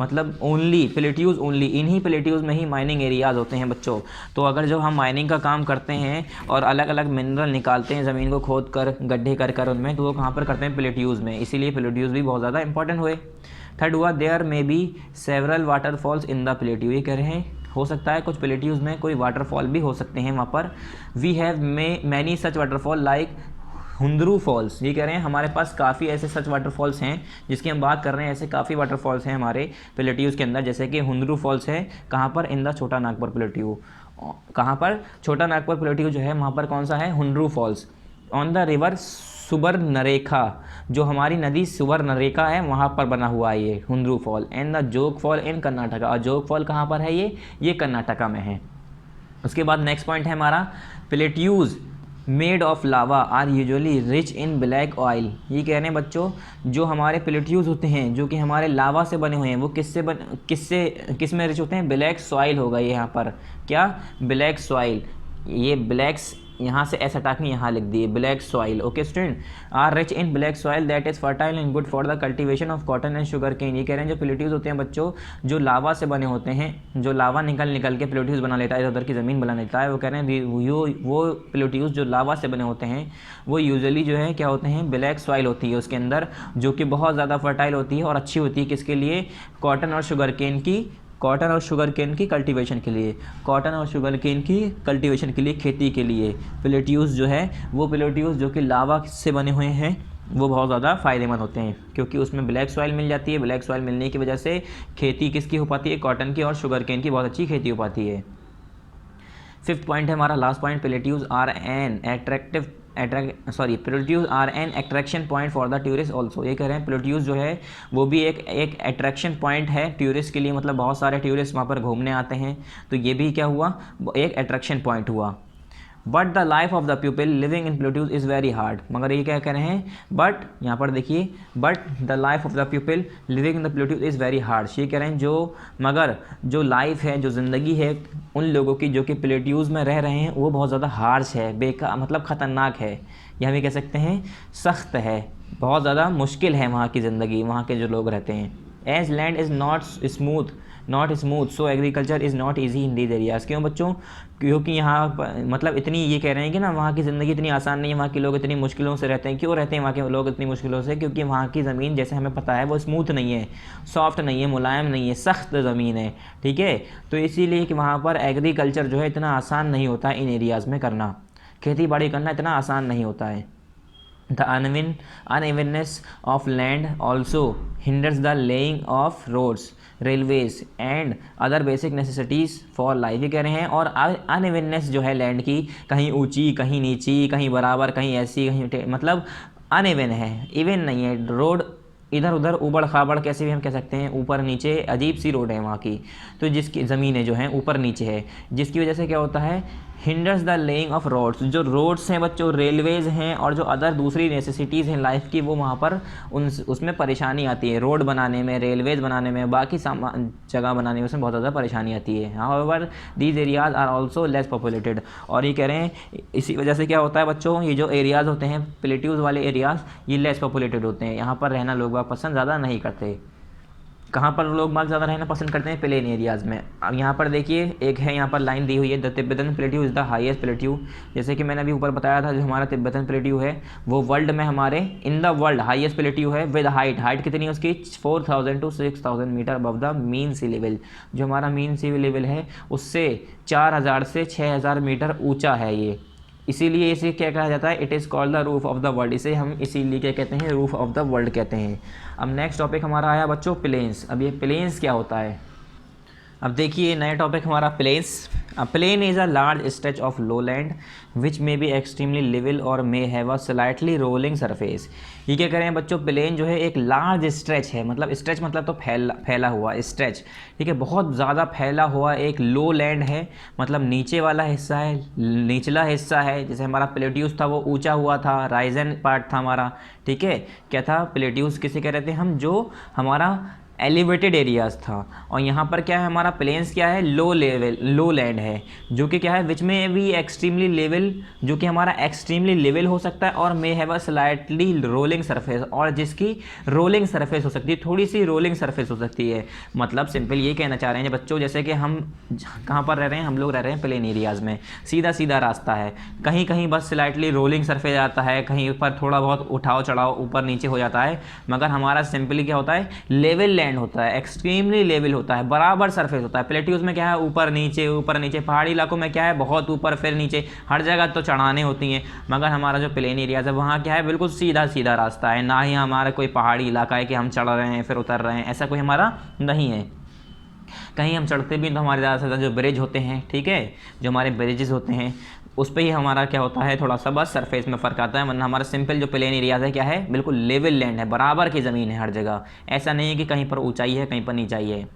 मतलब ओनली प्लेट्यूज, ओनली इन्हीं प्लेट्यूज में ही माइनिंग एरियाज़ होते हैं बच्चों। तो अगर जो हम माइनिंग का काम करते हैं और अलग अलग मिनरल निकालते हैं ज़मीन को खोद कर, गड्ढे कर उनमें, तो वो कहाँ पर करते हैं? प्लेट्यूज में। इसीलिए प्लेट्यूज भी बहुत ज़्यादा इंपॉर्टेंट हुए। थर्ड हुआ, there may be several waterfalls in the plateau. ये कह रहे हैं हो सकता है कुछ प्लेट्यूज में कोई वाटरफॉल भी हो सकते हैं वहाँ पर। We have many such waterfall like Hundru falls, ये कह रहे हैं हमारे पास काफ़ी ऐसे सच वाटरफॉल्स हैं जिसकी हम बात कर रहे हैं। ऐसे काफ़ी वाटरफॉल्स हैं हमारे प्लेट्यूज़ के अंदर, जैसे कि हुंदरू फॉल्स है, कहाँ पर, इन द छोटा नागपुर प्लेट्यू। कहाँ पर, छोटा नागपुर प्लेट्यू जो है वहाँ पर कौन सा है, Hundru falls. On the river Subarnarekha, जो हमारी नदी सुबर्णरेखा है वहाँ पर बना हुआ है ये हुंदरू फॉल। एंड द जोग फॉल इन कर्नाटका, और जोग फॉल कहाँ पर है, ये कर्नाटका में है। उसके बाद नेक्स्ट पॉइंट है हमारा, plateaus made of lava are usually rich in black oil. ये कह रहे हैं बच्चों, जो हमारे प्लेट्यूज़ होते हैं जो कि हमारे लावा से बने हुए हैं, वो किस में रिच होते हैं, ब्लैक सॉइल होगा ये यहाँ पर, क्या, ब्लैक सॉइल। ये ब्लैक्स यहाँ से ऐसा टाकनी यहाँ लिख दिए, black soil. Okay student, are rich in black soil that is fertile and good for the cultivation of cotton and sugarcane. ये कह रहे हैं जो प्लेट्यूज़ होते हैं बच्चों, जो लावा से बने होते हैं, जो लावा निकल के प्लेट्यूज़ बना लेता है, इधर की ज़मीन बना लेता है, वो कह रहे हैं वो प्लेट्यूज़ जो लावा से बने होते हैं वो यूजुअली जो है क्या होते हैं, ब्लैक सॉइल होती है उसके अंदर, जो कि बहुत ज़्यादा फर्टाइल होती है और अच्छी होती है किसके लिए, कॉटन और शुगर केन की कल्टीवेशन के लिए, कॉटन और शुगर केन की कल्टीवेशन के लिए, खेती के लिए। प्लेट्यूज़ जो है वो प्लेट्यूज़ जो कि लावा से बने हुए हैं वो बहुत ज़्यादा फ़ायदेमंद होते हैं, क्योंकि उसमें ब्लैक सॉइल मिल जाती है। ब्लैक सॉइल मिलने की वजह से खेती किसकी हो पाती है, कॉटन की और शुगर केन की बहुत अच्छी खेती हो पाती है। फिफ्थ पॉइंट है हमारा, last point, plateaus are an plateaus are an attraction point for the tourist also. ये कह रहे हैं प्लेट्यूज़ जो है वो भी एक अट्रैक्शन पॉइंट है टूरिस्ट के लिए, मतलब बहुत सारे टूरिस्ट वहाँ पर घूमने आते हैं, तो ये भी क्या हुआ, एक अट्रैक्शन पॉइंट हुआ। But the life of the people living in plateaus is very hard, मगर ये क्या कह रहे हैं, बट यहाँ पर देखिए, but the life of the people living in the plateaus is very hard. ये कह रहे हैं मगर जो लाइफ है, जो ज़िंदगी है उन लोगों की जो कि प्लेट्यूज़ में रह रहे हैं वो बहुत ज़्यादा हार्श है, बेकार मतलब ख़तरनाक है, या भी कह सकते हैं सख्त है, बहुत ज़्यादा मुश्किल है वहाँ की ज़िंदगी, वहाँ के जो लोग रहते हैं। As land is not smooth so agriculture is not easy in these areas. क्यों बच्चों, क्योंकि यहाँ मतलब इतनी, ये कह रहे हैं कि ना वहाँ की ज़िंदगी इतनी आसान नहीं है, वहाँ के लोग इतनी मुश्किलों से रहते हैं। क्यों रहते हैं वहाँ के लोग इतनी मुश्किलों से, क्योंकि वहाँ की ज़मीन जैसे हमें पता है वो स्मूथ नहीं है, सॉफ्ट नहीं है, मुलायम नहीं है, सख्त ज़मीन है, ठीक है। तो इसीलिए कि वहाँ पर एग्रीकल्चर जो है इतना आसान नहीं होता है इन एरियाज़ में करना, खेती बाड़ी करना इतना आसान नहीं होता है। The unevenness of land also hinders the laying of roads, railways and other basic necessities for life। ये कह रहे हैं, और अनइवननेस जो है लैंड की, कहीं ऊंची कहीं नीची, कहीं बराबर कहीं ऐसी कहीं मतलब अनइवन है, इवन नहीं है। रोड इधर उधर उबड़ खाबड़ कैसे भी हम कह सकते हैं, ऊपर नीचे अजीब सी रोड है वहाँ की, तो जिसकी ज़मीनें जो हैं ऊपर नीचे है, जिसकी वजह से क्या होता है, hinders the laying of roads. जो रोड्स हैं बच्चों, रेलवेज़ हैं और जो अदर दूसरी नेसेसिटीज़ हैं लाइफ की, वो वहाँ पर उसमें परेशानी आती है, रोड बनाने में, रेलवेज़ बनाने में, बाकी सामान जगह बनाने में उसमें बहुत ज़्यादा परेशानी आती है। However these areas are also less populated. और ये कह रहे हैं इसी वजह से क्या होता है बच्चों, ये जो एरियाज़ होते हैं प्लेट्यूज़ वाले एरियाज़, ये लेस पॉपुलेटेड होते हैं, यहाँ पर रहना लोग पसंद ज़्यादा नहीं करते। कहाँ पर लोग बाग ज़्यादा रहना पसंद करते हैं, प्लेन एरियाज़ में। अब यहाँ पर देखिए एक है, यहाँ पर लाइन दी हुई है, the Tibetan plateau is the highest plateau. जैसे कि मैंने अभी ऊपर बताया था, जो हमारा तिब्बतन प्लेट्यू है वो वर्ल्ड में हमारे in the world highest plateau है, विद हाइट कितनी है उसकी, 4000 to 6000 metre above the mean sea level. जो हमारा मीन सी लेवल है उससे 4000 से 6000 मीटर ऊँचा है ये, इसीलिए इसे क्या कहा जाता है, it is called the roof of the world. इसे हम इसीलिए क्या कहते हैं, रूफ ऑफ द वर्ल्ड कहते हैं। अब नेक्स्ट टॉपिक हमारा आया बच्चों प्लेन्स। अब ये प्लेन्स क्या होता है, अब देखिए नया टॉपिक हमारा plains. A plain is a large stretch of low land which may be extremely level और may have a slightly rolling surface. ये क्या करें बच्चों, प्लेन जो है एक लार्ज स्ट्रेच है, मतलब स्ट्रेच मतलब तो फैला हुआ स्ट्रेच, ठीक है, बहुत ज़्यादा फैला हुआ एक लो लैंड है, मतलब नीचे वाला हिस्सा है, निचला हिस्सा है। जैसे हमारा प्लेट्यूस था वो ऊंचा हुआ था, राइजन पार्ट था हमारा, ठीक है, क्या था प्लेट्यूस किसे कह रहे थे हम, जो हमारा एलिवेटेड एरियाज़ था। और यहाँ पर क्या है हमारा प्लेन्स क्या है, लो लैंड है, जो कि क्या है विच में भी एक्सट्रीमली लेवल, जो कि हमारा एक्सट्रीमली लेवल हो सकता है, और may have a slightly rolling surface, और जिसकी रोलिंग सरफेस हो सकती है, थोड़ी सी रोलिंग सरफेस हो सकती है। मतलब सिंपल ये कहना चाह रहे हैं बच्चों, जैसे कि हम कहाँ पर रह रहे हैं, हम लोग रह रहे हैं प्लेन एरियाज़ में, सीधा सीधा रास्ता है, कहीं कहीं बस स्लाइटली रोलिंग सरफेस आता है, कहीं पर थोड़ा बहुत उठाव चढ़ाव ऊपर नीचे हो जाता है, मगर हमारा सिंपली क्या होता है, लेवल लैंड लैंड होता है, एक्सट्रीमली लेवल होता है, बराबर सरफेस होता है। प्लेट्यूज में क्या है, ऊपर नीचे, पहाड़ी इलाकों में क्या है, बहुत ऊपर फिर नीचे, हर जगह तो चढ़ाने होती हैं। मगर हमारा जो प्लेन एरियाज है वहाँ क्या है, बिल्कुल सीधा सीधा रास्ता है, ना ही हमारा कोई पहाड़ी इलाका है कि हम चढ़ रहे हैं फिर उतर रहे हैं, ऐसा कोई हमारा नहीं है। कहीं हम चढ़ते भी तो हमारे ज़्यादा से ज़्यादा जो ब्रिज होते हैं, ठीक है, जो हमारे ब्रिजेस होते हैं उस पर ही हमारा क्या होता है, थोड़ा सा बस सरफेस में फ़र्क आता है, वरना हमारा सिंपल जो प्लेन एरियाज़ है क्या है, बिल्कुल लेवल लैंड है, बराबर की ज़मीन है हर जगह। ऐसा नहीं है कि कहीं पर ऊंचाई है कहीं पर नीचाई है।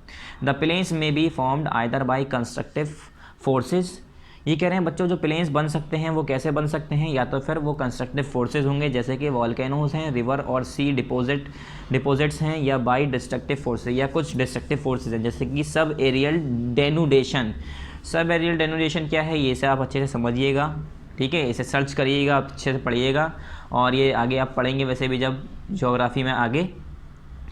द प्लेन्स में be formed either by constructive forces, ये कह रहे हैं बच्चों जो प्लेन्स बन सकते हैं वो कैसे बन सकते हैं, या तो फिर वो कंस्ट्रक्टिव फोर्सेज होंगे जैसे कि वॉल्केनोज हैं, रिवर और सी डिपोजिट्स हैं, या बाई डिस्ट्रक्टिव फोर्सेज, या कुछ डिस्ट्रक्टिव फोर्सेज हैं जैसे कि subaerial denudation. Subaerial denudation क्या है, ये इसे आप अच्छे से समझिएगा, ठीक है, इसे सर्च करिएगा, आप अच्छे से पढ़िएगा, और ये आगे आप पढ़ेंगे वैसे भी जब ज्योग्राफी में आगे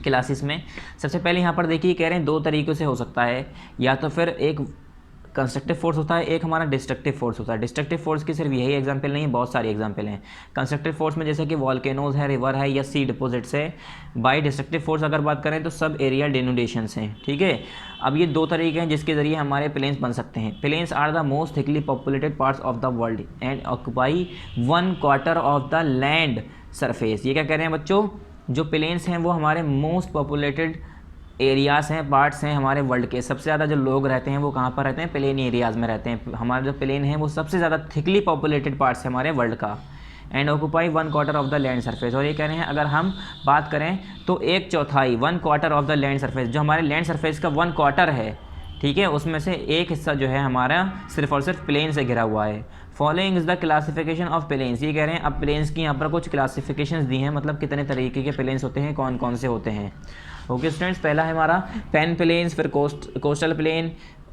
क्लासेस में। सबसे पहले यहाँ पर देखिए कह रहे हैं दो तरीक़ों से हो सकता है, या तो फिर एक कंस्ट्रक्टिव फोर्स होता है, एक हमारा डिस्ट्रक्टिव फोर्स होता है। डिस्ट्रक्टिव फोर्स की सिर्फ यही एग्जांपल नहीं है, बहुत सारी एग्जांपल हैं। कंस्ट्रक्टिव फोर्स में जैसे कि वॉल्केनोज है, रिवर है, या सी डिपोजिट्स है। बाय डिस्ट्रक्टिव फोर्स अगर बात करें तो सब एरिया डेनुडेशंस हैं, ठीक है। अब ये दो तरीके हैं जिसके ज़रिए हमारे प्लेन्स बन सकते हैं। Plains are the most thickly populated parts of the world and occupy 1/4 of the land surface. ये क्या कह रहे हैं बच्चों, जो प्लेन्स हैं वो हमारे मोस्ट पॉपुलेटेड एरियाज़ हैं, पार्ट्स हैं हमारे वर्ल्ड के। सबसे ज़्यादा जो लोग रहते हैं वो कहाँ पर रहते हैं, प्लेन एरियाज़ में रहते हैं। हमारा जो प्लेन है वो सबसे ज़्यादा थिकली पॉपुलेटेड पार्ट्स है हमारे वर्ल्ड का। And occupy 1/4 of the land surface, और ये कह रहे हैं अगर हम बात करें तो 1/4 1/4 ऑफ द लैंड सरफेस, जो हमारे लैंड सरफेस का 1/4 है, ठीक है, उसमें से एक हिस्सा जो है हमारा सिर्फ और सिर्फ प्लेन से घिरा हुआ है। Following is the classification of plains, ये कह रहे हैं अब प्लेन्स की यहाँ पर कुछ क्लासिफिकेशंस दी हैं, मतलब कितने तरीके के प्लेन्स होते हैं, कौन कौन से होते हैं। ओके स्टूडेंट्स, पहला है हमारा पेन प्लेन्स, फिर कोस्टल प्लेन,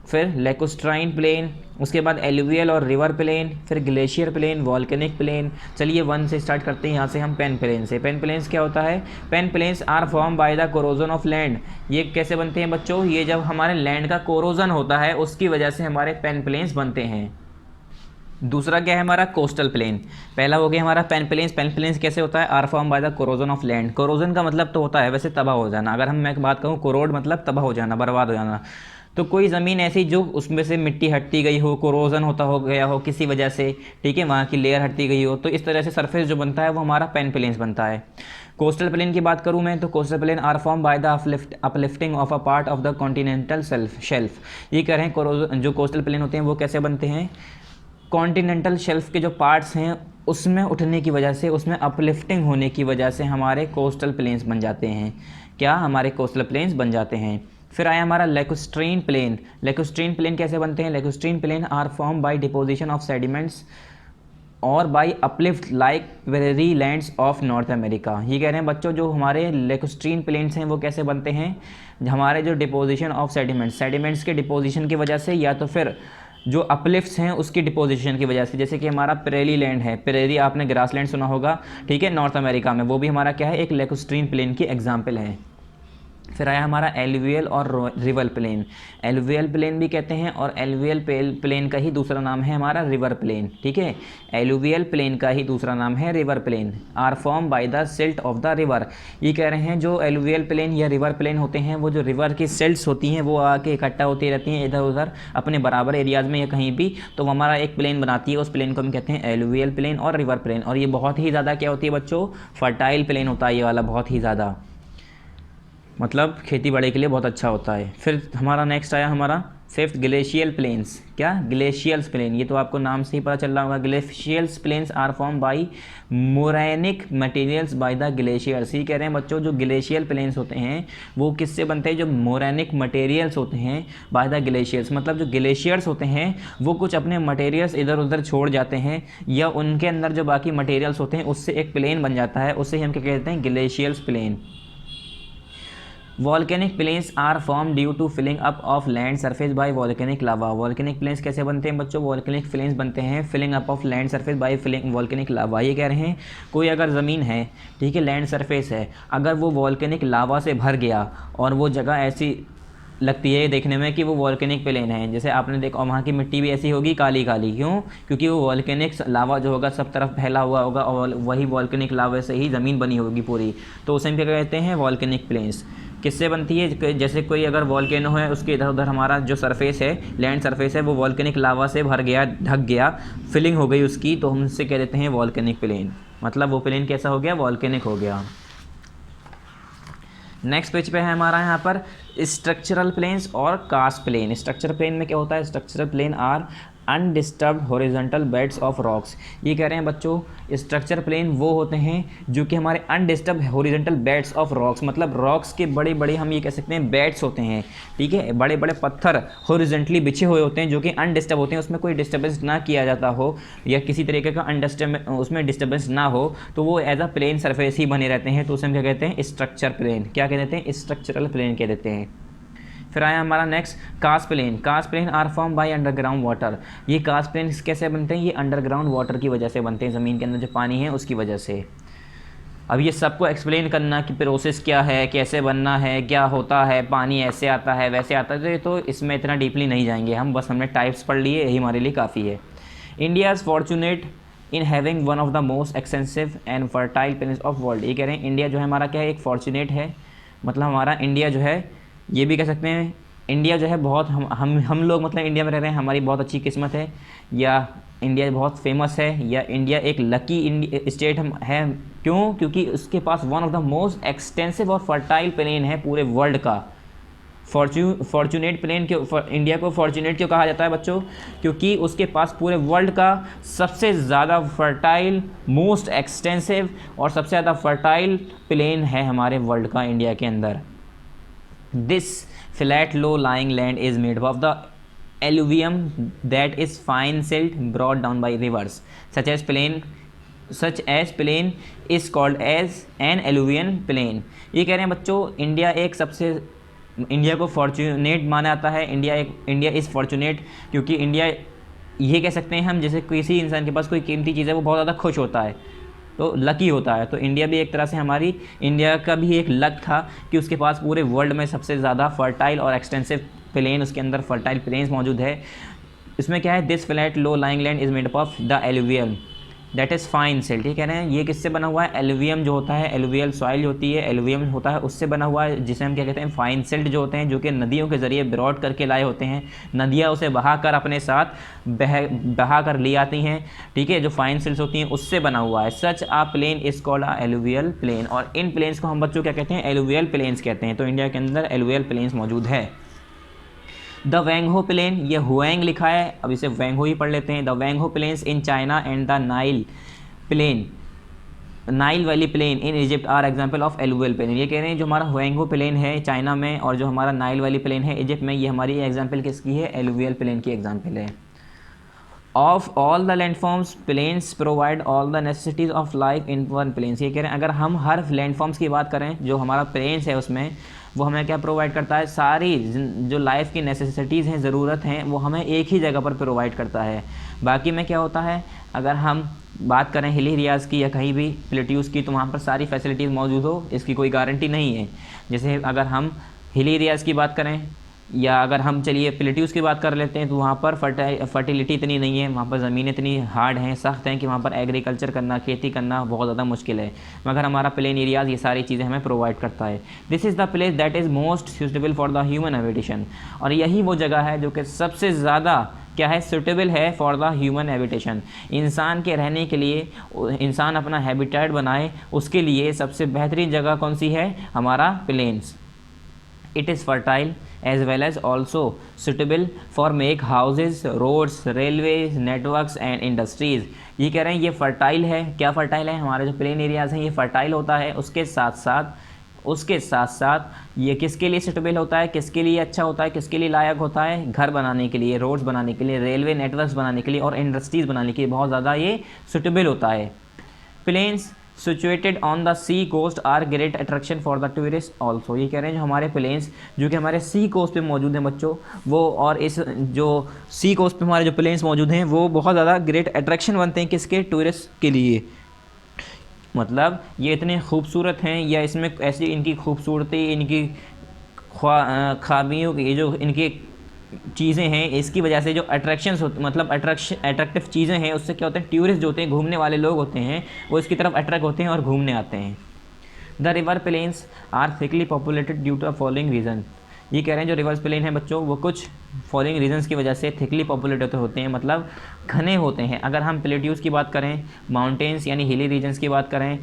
फिर लेकोस्ट्राइन प्लेन, उसके बाद एलुवियल और रिवर प्लेन, फिर ग्लेशियर प्लेन, वॉल्केनिक प्लेन। चलिए 1 से स्टार्ट करते हैं, यहाँ से हम पेन प्लेन से। पेन प्लेन्स क्या होता है, peneplains are form by the corrosion of land. ये कैसे बनते हैं बच्चों, ये जब हमारे लैंड का कोरोजन होता है उसकी वजह से हमारे पेन प्लेन्स बनते हैं। दूसरा क्या है हमारा कोस्टल प्लेन। पहला हो गया हमारा पेन प्लेन्स। पेन प्लेन्स कैसे होता है, are form by the corrosion of land. Corrosion का मतलब तो होता है वैसे तबाह हो जाना, अगर मैं बात करूँ कोरोड मतलब तबाह हो जाना, बर्बाद हो जाना। तो कोई ज़मीन ऐसी जो उसमें से मिट्टी हटती गई हो, कोरोजन होता हो गया हो किसी वजह से, ठीक है, वहाँ की लेयर हटती गई हो, तो इस तरह से सरफेस जो बनता है वो हमारा पेन प्लेन्स बनता है। कोस्टल प्लेन की बात करूँ मैं तो coastal plain are form by the uplifting of a part of the continental shelf. ये कह रहे हैं जो कोस्टल प्लेन होते हैं वो कैसे बनते हैं, कॉन्टिनेंटल शेल्फ के जो पार्ट्स हैं उसमें उठने की वजह से, उसमें अपलिफ्टिंग होने की वजह से हमारे कोस्टल प्लेन्स बन जाते हैं। क्या, हमारे कोस्टल प्लेन्स बन जाते हैं। फिर आया हमारा लेकोस्ट्रीन प्लेन। लेकोस्ट्रीन प्लेन कैसे बनते हैं, lacustrine plain are form by deposition of sediments और by uplift like prairie lands of North America. ये कह रहे हैं बच्चों जो हमारे लेकोस्ट्रीन प्लेन्स हैं वो कैसे बनते हैं, हमारे जो डिपोजिशन ऑफ सेडिमेंट्स के डिपोजिशन की वजह से, या तो फिर जो अपलिफ्ट्स हैं उसकी डिपोजिशन की वजह से। जैसे कि हमारा प्रेरी लैंड है, प्रेरी आपने ग्रासलैंड सुना होगा, ठीक है, नॉर्थ अमेरिका में, वो भी हमारा क्या है, एक लेकोस्ट्रीन प्लेन की एग्जाम्पल है। फिर आया हमारा एलुवियल और रिवर प्लेन। एलुवियल प्लेन भी कहते हैं और एलुवियल प्लेन का ही दूसरा नाम है हमारा रिवर प्लेन, ठीक है। एलुवियल प्लेन का ही दूसरा नाम है river plain. Are form by the silt of the river. ये कह रहे हैं जो एलुवियल प्लेन या रिवर प्लेन होते हैं वो जो रिवर की सिल्ट्स होती हैं वो आके इकट्ठा होती रहती हैं इधर उधर अपने बराबर एरियाज़ में या कहीं भी, तो वो हमारा एक प्लेन बनाती है, उस प्लेन को हम कहते हैं एलुवियल प्लेन और रिवर प्लेन। और ये बहुत ही ज़्यादा क्या होती है बच्चों, फर्टाइल प्लेन होता है ये वाला, बहुत ही ज़्यादा, मतलब खेती बाड़ी के लिए बहुत अच्छा होता है। फिर हमारा नेक्स्ट आया हमारा फिफ्थ ग्लेशियल प्लेन्स। क्या, ग्लेशियल्स प्लेन, ये तो आपको नाम से ही पता चल रहा होगा। Glacials plains are form by morainic materials by the glaciers. ये कह रहे हैं बच्चों जो ग्लेशियल प्लेन्स होते हैं वो किससे बनते हैं, जो मोरैनिक मटेरियल्स होते हैं बाय द ग्लेशियर्स। मतलब जो ग्लेशियर्स होते हैं वो कुछ अपने मटेरियल्स इधर उधर छोड़ जाते हैं या उनके अंदर जो बाकी मटेरियल्स होते हैं उससे एक प्लेन बन जाता है, उससे हम क्या कहते हैं, glacials plain. Volcanic plains are form due to filling up of land surface by volcanic lava. Volcanic plains कैसे बनते हैं बच्चों, वॉल्केनिक प्लेन्स बनते हैं filling up of land surface by filling volcanic lava. ये कह रहे हैं कोई अगर ज़मीन है, ठीक है, लैंड सरफेस है, अगर वो वॉल्केनिक लावा से भर गया और वो जगह ऐसी लगती है देखने में कि वो वॉल्केनिक प्लेन है, जैसे आपने देखा, और वहाँ की मिट्टी भी ऐसी होगी काली काली, क्यों, क्योंकि वो वॉल्केनिक लावा जो होगा सब तरफ फैला हुआ होगा और वही वॉल्केनिक लावा से ही ज़मीन बनी होगी पूरी, तो उसे हम क्या कहते हैं, वॉल्केनिक प्लेन्स। किससे बनती है? जैसे कोई अगर वॉल्केनो है, उसके इधर उधर हमारा जो सरफेस है, लैंड सरफेस है, वो वॉल्केनिक लावा से भर गया, ढक गया, फिलिंग हो गई उसकी, तो हम उससे कह देते हैं वॉल्केनिक प्लेन। मतलब वो प्लेन कैसा हो गया? वॉल्केनिक हो गया। नेक्स्ट पेज पे है हमारा यहाँ पर स्ट्रक्चरल प्लेन्स और कास्ट प्लेन। स्ट्रक्चरल प्लेन में क्या होता है? Structural plain are undisturbed horizontal beds of rocks. ये कह रहे हैं बच्चों, स्ट्रक्चर प्लेन वो होते हैं जो कि हमारे undisturb horizontal beds of rocks, मतलब रॉक्स के बड़े बड़े हम ये कह सकते हैं बेड्स होते हैं, ठीक है, बड़े बड़े पत्थर हॉरिजॉन्टली बिछे हुए होते हैं जो कि अनडिस्टर्ब होते हैं, उसमें कोई डिस्टर्बेंस ना किया जाता हो या किसी तरीके का उसमें डिस्टर्बेंस ना हो, तो वो एज अ प्लेन सरफेस ही बने रहते हैं, तो उसे हम क्या कहते हैं? Structure plain. क्या कह देते हैं? स्ट्रक्चरल प्लेन कह देते हैं। फिर आया हमारा next karst plain. Karst plain are form by underground water. ये कास्ट प्लेन कैसे बनते हैं? ये अंडरग्राउंड वाटर की वजह से बनते हैं, ज़मीन के अंदर जो पानी है उसकी वजह से। अब ये सबको एक्सप्लेन करना कि प्रोसेस क्या है, कैसे बनना है, क्या होता है, पानी ऐसे आता है वैसे आता है, तो इसमें इतना डीपली नहीं जाएंगे हम, बस हमने टाइप्स पढ़ लिए, यही हमारे लिए काफ़ी है। India is fortunate in having one of the most extensive and fertile planes of world. ये कह रहे हैं इंडिया जो है हमारा क्या है? एक फॉर्चुनेट है, मतलब हमारा इंडिया जो है, ये भी कह सकते हैं इंडिया जो है बहुत हम लोग मतलब इंडिया में रह रहे हैं, हमारी बहुत अच्छी किस्मत है, या इंडिया बहुत फेमस है, या इंडिया एक लकी स्टेट है। क्यों? क्योंकि उसके पास one of the most extensive और फर्टाइल प्लेन है पूरे वर्ल्ड का। फॉर्चुनेट प्लेन क्यों, इंडिया को फॉर्चुनेट क्यों कहा जाता है बच्चों? क्योंकि उसके पास पूरे वर्ल्ड का सबसे ज़्यादा फर्टाइल, मोस्ट एक्सटेंसिव और सबसे ज़्यादा फर्टाइल प्लेन है हमारे वर्ल्ड का, इंडिया के अंदर। This flat low-lying land is made up of the alluvium that is fine silt brought down by rivers, such as plain is called as an alluvial plain। ये कह रहे हैं बच्चों, इंडिया को फॉर्चुनेट माना जाता है। इंडिया इज़ फॉर्चुनेट क्योंकि इंडिया, ये कह सकते हैं हम, जैसे किसी इंसान के पास कोई कीमती चीज़ है वो बहुत ज़्यादा खुश होता है, तो लकी होता है, तो इंडिया भी एक तरह से इंडिया का भी एक लक था कि उसके पास पूरे वर्ल्ड में सबसे ज़्यादा फर्टाइल और एक्सटेंसिव प्लेन, उसके अंदर फर्टाइल प्लेन्स मौजूद है। इसमें क्या है? This flat low lying land is made up of the alluvial that is fine silt. ये कह रहे हैं ये किससे बना हुआ है? एलुवियम जो होता है, एलुवियल सॉइल होती है, एलुवियम होता है, उससे बना हुआ है, जिसे हम क्या कहते हैं? फाइन सिल्ट जो होते हैं, जो कि नदियों के ज़रिए ब्रॉड करके लाए होते हैं, नदियाँ उसे बहा कर अपने साथ बहा कर ले आती हैं, ठीक है, जो फाइन सिल्ट होती हैं उससे बना हुआ है। Such a plain is called a alluvial plain, और इन प्लेन्स को हम बच्चों क्या कहते हैं? एलुवियल प्लेन्स कहते हैं। तो इंडिया के अंदर एलुवियल प्लेन्स मौजूद है। द वैंगहो प्लेन, ये हुएंग लिखा है, अब इसे वैंगहो ही पढ़ लेते हैं। The Hwang Ho plains in China and the Nile plain, Nile valley plain in Egypt are example of alluvial plain. ये कह रहे हैं जो हमारा हुएंगहो प्लेन है चाइना में और जो हमारा नाइल वैली प्लेन है इजिप्ट में, ये हमारी एग्जाम्पल किसकी है? एलुवियल प्लेन की एग्जाम्पल है। Of all the landforms plains provide all the necessities of life in one plains. ये कह रहे हैं अगर हम हर लैंडफॉर्म्स की बात करें, जो हमारा प्लेन्स है उसमें, वो हमें क्या प्रोवाइड करता है? सारी जो लाइफ की नेसेसिटीज़ हैं, ज़रूरत हैं, वो हमें एक ही जगह पर प्रोवाइड करता है। बाकी में क्या होता है, अगर हम बात करें हिली एरियाज़ की या कहीं भी प्लेट्यूज़ की, तो वहाँ पर सारी फैसिलिटीज़ मौजूद हो इसकी कोई गारंटी नहीं है। जैसे अगर हम हिली एरियाज़ की बात करें या अगर हम चलिए प्लेट्यूज़ की बात कर लेते हैं, तो वहाँ पर फर्टिलिटी इतनी नहीं है, वहाँ पर ज़मीनें इतनी हार्ड हैं, सख्त हैं कि वहाँ पर एग्रीकल्चर करना, खेती करना बहुत ज़्यादा मुश्किल है। मगर हमारा प्लेन एरियाज़ ये सारी चीज़ें हमें प्रोवाइड करता है। This is the place that is most suitable for the human habitation, और यही वो जगह है जो कि सबसे ज़्यादा क्या है? सूटेबल है फॉर द ह्यूमन हैबिटेशन। इंसान के रहने के लिए, इंसान अपना हैबिटेट बनाए, उसके लिए सबसे बेहतरीन जगह कौन सी है? हमारा planes. It is fertile as well as also suitable for make houses, roads, railways, networks and industries। ये कह रहे हैं ये फर्टाइल है। क्या फर्टाइल है? हमारे जो प्लेन एरियाज़ हैं ये फर्टाइल होता है, उसके साथ साथ ये किसके लिए सूटेबल होता है, किसके लिए अच्छा होता है, किसके लिए लायक होता है? घर बनाने के लिए, रोड्स बनाने के लिए, रेलवे नेटवर्क्स बनाने के लिए और इंडस्ट्रीज़ बनाने के लिए बहुत ज़्यादा ये सूटेबल होता है। Plains situated on the sea coast are great attraction for the tourist also. ये कह रहे हैं जो हमारे प्लेन्स जो कि हमारे सी कोस्ट पे मौजूद हैं बच्चों, वो और इस जो सी कोस्ट पे हमारे जो प्लेन्स मौजूद हैं वो बहुत ज़्यादा ग्रेट अट्रैक्शन बनते हैं किसके? टूरिस्ट के लिए। मतलब ये इतने खूबसूरत हैं या इसमें ऐसी इनकी खूबसूरती, इनकी खामियों की, जो इनकी चीज़ें हैं, इसकी वजह से जो अट्रैक्शंस होते, मतलब अट्रैक्टिव चीज़ें हैं, उससे क्या होते हैं? टूरिस्ट जो होते हैं, घूमने वाले लोग होते हैं, वो इसकी तरफ अट्रैक्ट होते हैं और घूमने आते हैं। The river plains are thickly populated due to the following reason. ये कह रहे हैं जो रिवर प्लेन है बच्चों वो कुछ फॉलोइंग रीजंस की वजह से थिकली पॉपुलेटेड होते हैं, मतलब घने होते हैं। अगर हम प्लेट्यूज़ की बात करें, माउंटेन्स यानी हिली रीजन्स की बात करें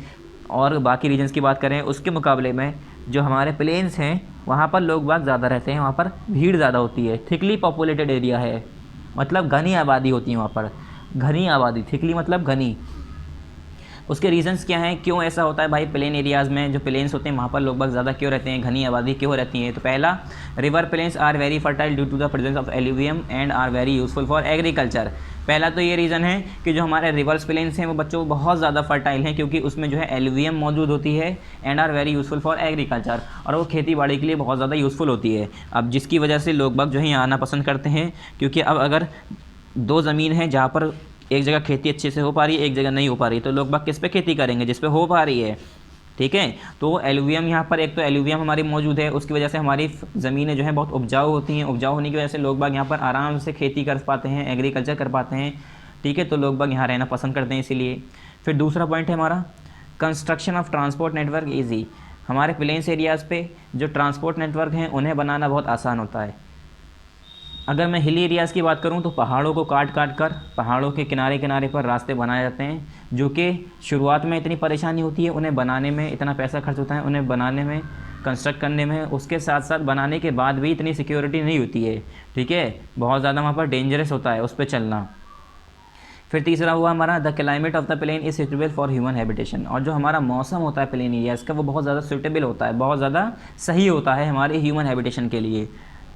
और बाकी रीजन्स की बात करें, उसके मुकाबले में जो हमारे प्लेन्स हैं वहाँ पर लोग बाग ज़्यादा रहते हैं, वहाँ पर भीड़ ज़्यादा होती है। थिकली पॉपुलेटेड एरिया है मतलब घनी आबादी होती है वहाँ पर, घनी आबादी, थिकली मतलब घनी। उसके रीजंस क्या हैं, क्यों ऐसा होता है भाई प्लेन एरियाज़ में, जो प्लेन्स होते हैं वहाँ पर लोग बाग ज़्यादा क्यों रहते हैं, घनी आबादी क्यों रहती है। तो पहला, river plains are very fertile due to the presence of alluvium and are very useful for agriculture. पहला तो ये रीज़न है कि जो हमारे रिवर्स प्लेन्स हैं वो बच्चों बहुत ज़्यादा फर्टाइल हैं क्योंकि उसमें जो है एल्यूवियम मौजूद होती है and are very useful for agriculture, और वो खेती बाड़ी के लिए बहुत ज़्यादा यूज़फुल होती है। अब जिसकी वजह से लोग बाग जो है यहाँ आना पसंद करते हैं, क्योंकि अब अगर दो ज़मीन है जहाँ पर एक जगह खेती अच्छे से हो पा रही है, एक जगह नहीं हो पा रही, तो लोग बाग किस पे खेती करेंगे, जिस पे हो पा रही है, ठीक है। तो एल्यूवियम यहाँ पर, एक तो एल्यूवियम हमारी मौजूद है, उसकी वजह से हमारी ज़मीनें जो है बहुत उपजाऊ होती हैं, उपजाऊ होने की वजह से लोग बाग यहाँ पर आराम से खेती कर पाते हैं, एग्रीकल्चर कर पाते हैं, ठीक है। तो लोग बाग यहाँ रहना पसंद करते हैं इसीलिए। फिर दूसरा पॉइंट है हमारा, construction of transport network easy. हमारे प्लेन्स एरियाज़ पे जो ट्रांसपोर्ट नेटवर्क हैं उन्हें बनाना बहुत आसान होता है। अगर मैं हिली एरियाज़ की बात करूं तो पहाड़ों को काट काट कर पहाड़ों के किनारे किनारे पर रास्ते बनाए जाते हैं, जो कि शुरुआत में इतनी परेशानी होती है, उन्हें बनाने में इतना पैसा खर्च होता है, उन्हें बनाने में, कंस्ट्रक्ट करने में, उसके साथ साथ बनाने के बाद भी इतनी सिक्योरिटी नहीं होती है, ठीक है। बहुत ज़्यादा वहाँ पर डेंजरस होता है उस पर चलना। फिर तीसरा हुआ हमारा, the climate of the plain is suitable for human habitation. और जो हमारा मौसम होता है प्लेन एरियाज़ का वो बहुत ज़्यादा सूटेबल होता है, बहुत ज़्यादा सही होता है हमारे ह्यूमन हैबिटेशन के लिए,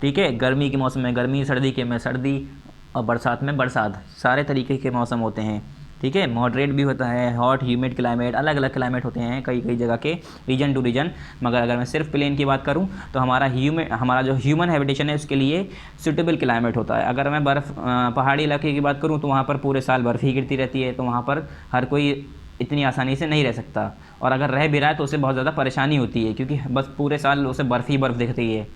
ठीक है। गर्मी के मौसम में गर्मी, सर्दी के में सर्दी और बरसात में बरसात, सारे तरीके के मौसम होते हैं, ठीक है। मॉडरेट भी होता है, हॉट ह्यूमिड क्लाइमेट, अलग अलग क्लाइमेट होते हैं कई कई जगह के, रीजन टू रीजन। मगर अगर मैं सिर्फ प्लेन की बात करूं तो हमारा जो ह्यूमन हैबिटेशन है उसके लिए सूटेबल क्लाइमेट होता है। अगर मैं पहाड़ी इलाके की बात करूँ तो वहाँ पर पूरे साल बर्फ़ ही गिरती रहती है, तो वहाँ पर हर कोई इतनी आसानी से नहीं रह सकता, और अगर रह भी रहा है तो उसे बहुत ज़्यादा परेशानी होती है क्योंकि बस पूरे साल उसे बर्फ़ ही बर्फ़ दिखती है।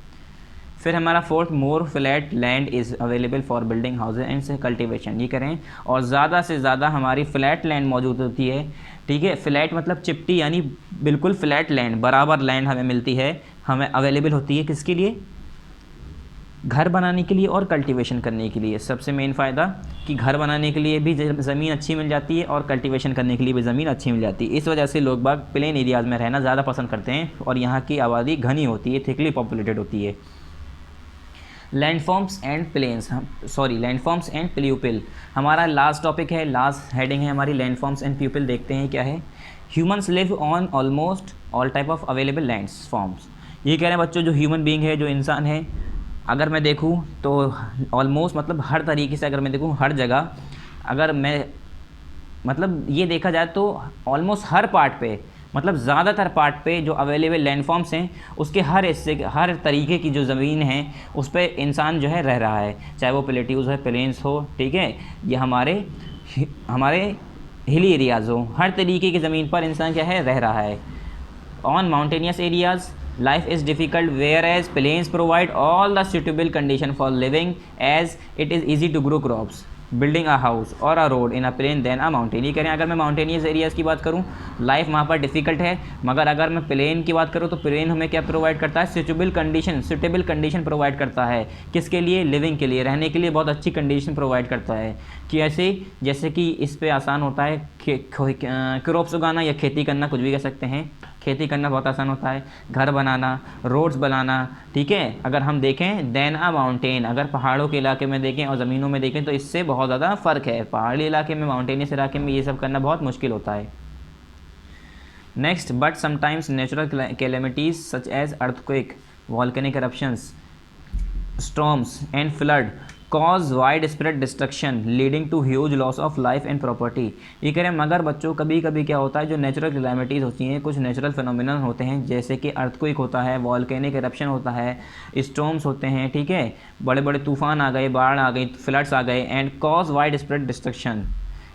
फिर हमारा fourth, more flat land is available for building houses and cultivation. ये करें और ज़्यादा से ज़्यादा हमारी फ्लैट लैंड मौजूद होती है, ठीक है। फ्लैट मतलब चिपटी, यानी बिल्कुल फ्लैट लैंड, बराबर लैंड हमें मिलती है, हमें अवेलेबल होती है किसके लिए, घर बनाने के लिए और कल्टीवेशन करने के लिए। सबसे मेन फ़ायदा कि घर बनाने के लिए भी ज़मीन अच्छी मिल जाती है और कल्टीवेशन करने के लिए भी ज़मीन अच्छी मिल जाती है। इस वजह से लोग बाग प्लेन एरियाज़ में रहना ज़्यादा पसंद करते हैं और यहाँ की आबादी घनी होती है, थिकली पॉपुलेटेड होती है। Landforms and plains, landforms and pupil हमारा लास्ट टॉपिक है, लास्ट हेडिंग है हमारी, लैंडफॉर्म्स एंड प्यूपिल। देखते हैं क्या है। Humans live on almost all type of available landforms. ये कह रहे हैं बच्चों जो ह्यूमन बीइंग है, जो इंसान है, अगर मैं देखूँ तो ऑलमोस्ट मतलब हर तरीके से, अगर मैं देखूँ हर जगह, अगर मैं मतलब ये देखा जाए तो ऑलमोस्ट हर पार्ट पे, मतलब ज़्यादातर पार्ट पे जो अवेलेबल लैंडफॉर्म्स हैं उसके हर हिस्से, हर तरीके की जो ज़मीन है उस पर इंसान जो है रह रहा है, चाहे वो प्लेट्यूज़ है, प्लेन्स हो, ठीक है, ये हमारे हिली एरियाज़ हो, हर तरीके की ज़मीन पर इंसान क्या है रह रहा है। On mountainous areas life is difficult, whereas plains provide all the suitable condition for living, as it is easy to grow crops, building a house or a road in a plain than a mountain। ये कह रहे हैं अगर मैं mountainous areas की बात करूँ, life वहाँ पर डिफ़िकल्ट है, मगर अगर मैं प्लेन की बात करूँ तो प्लेन हमें क्या प्रोवाइड करता है, सूटेबल कंडीशन प्रोवाइड करता है, किसके लिए, लिविंग के लिए, रहने के लिए बहुत अच्छी कंडीशन प्रोवाइड करता है। कि ऐसे जैसे कि इस पे आसान होता है क्रॉप्स उगाना या खेती करना, कुछ भी कह सकते हैं, खेती करना बहुत आसान होता है, घर बनाना, रोड्स बनाना, ठीक है। अगर हम देखें देन अ माउंटेन, अगर पहाड़ों के इलाके में देखें और ज़मीनों में देखें तो इससे बहुत ज़्यादा फ़र्क है। पहाड़ी इलाके में, माउंटेनियस इलाके में ये सब करना बहुत मुश्किल होता है। Next, but sometimes natural calamities such as earthquake, volcanic eruptions, storms and flood cause widespread destruction leading to huge loss of life and property। ये कह रहे हैं मगर बच्चों कभी कभी क्या होता है, जो नेचुरल कैलेमिटीज़ होती हैं, कुछ नेचुरल फिनोमिनन होते हैं, जैसे कि अर्थक्वेक होता है, वॉल्केनिक eruption होता है, स्टॉर्म्स होते हैं, ठीक है, बड़े बड़े तूफान आ गए, बाढ़ आ गई, फ्लड्स आ गए, and cause wide spread destruction.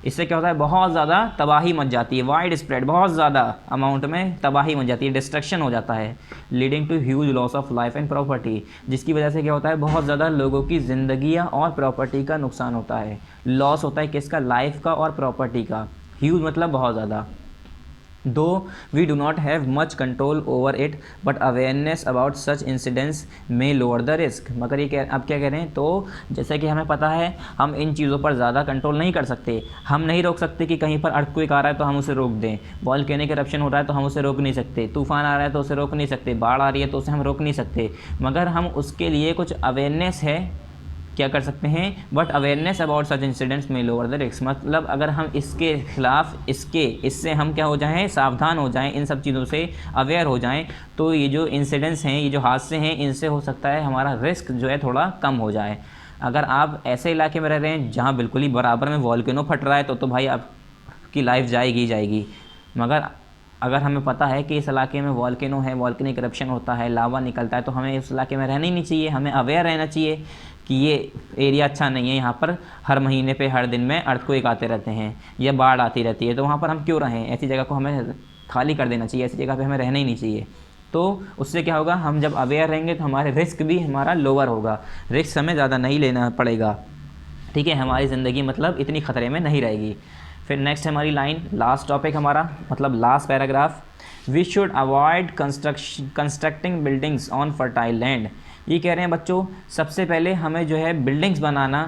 इससे क्या होता है, बहुत ज़्यादा तबाही मच जाती है, वाइड स्प्रेड, बहुत ज़्यादा अमाउंट में तबाही मच जाती है, डिस्ट्रक्शन हो जाता है, leading to huge loss of life and property, जिसकी वजह से क्या होता है, बहुत ज़्यादा लोगों की ज़िंदगियाँ और प्रॉपर्टी का नुकसान होता है। लॉस होता है किसका, लाइफ का और प्रॉपर्टी का। ह्यूज मतलब बहुत ज़्यादा। Though we do not have much control over it but awareness about such incidents may lower the risk. मगर ये अब क्या कह रहे हैं, तो जैसे कि हमें पता है हम इन चीज़ों पर ज़्यादा कंट्रोल नहीं कर सकते। हम नहीं रोक सकते कि कहीं पर अर्थक्वेक आ रहा है तो हम उसे रोक दें, वॉल्केनिक इरप्शन हो रहा है तो हम उसे रोक नहीं सकते, तूफान आ रहा है तो उसे रोक नहीं सकते, बाढ़ आ रही है तो उसे हम रोक नहीं सकते। मगर हम उसके लिए कुछ अवेयरनेस है, क्या कर सकते हैं, but awareness about such incidents may lower the risk. मतलब अगर हम इसके खिलाफ इससे हम क्या हो जाएं, सावधान हो जाएं, इन सब चीज़ों से अवेयर हो जाएं, तो ये जो इंसिडेंट्स हैं, ये जो हादसे हैं, इनसे हो सकता है हमारा रिस्क जो है थोड़ा कम हो जाए। अगर आप ऐसे इलाके में रह रहे हैं जहाँ बिल्कुल ही बराबर में वॉल्केनो फट रहा है तो भाई आपकी लाइफ जाएगी जाएगी। मगर अगर हमें पता है कि इस इलाके में वॉल्केनो है, वॉल्केनिक इरप्शन होता है, लावा निकलता है, तो हमें उस इलाके में रहना ही नहीं चाहिए। हमें अवेयर रहना चाहिए कि ये एरिया अच्छा नहीं है, यहाँ पर हर महीने पे हर दिन में अर्थक्वेक आते रहते हैं या बाढ़ आती रहती है, तो वहाँ पर हम क्यों रहें। ऐसी जगह को हमें खाली कर देना चाहिए, ऐसी जगह पे हमें रहना ही नहीं चाहिए। तो उससे क्या होगा, हम जब अवेयर रहेंगे तो हमारे रिस्क भी हमारा लोअर होगा, रिस्क हमें ज़्यादा नहीं लेना पड़ेगा, ठीक है। हमारी ज़िंदगी मतलब इतनी ख़तरे में नहीं रहेगी। फिर नेक्स्ट हमारी लाइन, लास्ट टॉपिक हमारा मतलब last paragraph, we should avoid constructing buildings on fertile land. ये कह रहे हैं बच्चों, सबसे पहले हमें जो है बिल्डिंग्स बनाना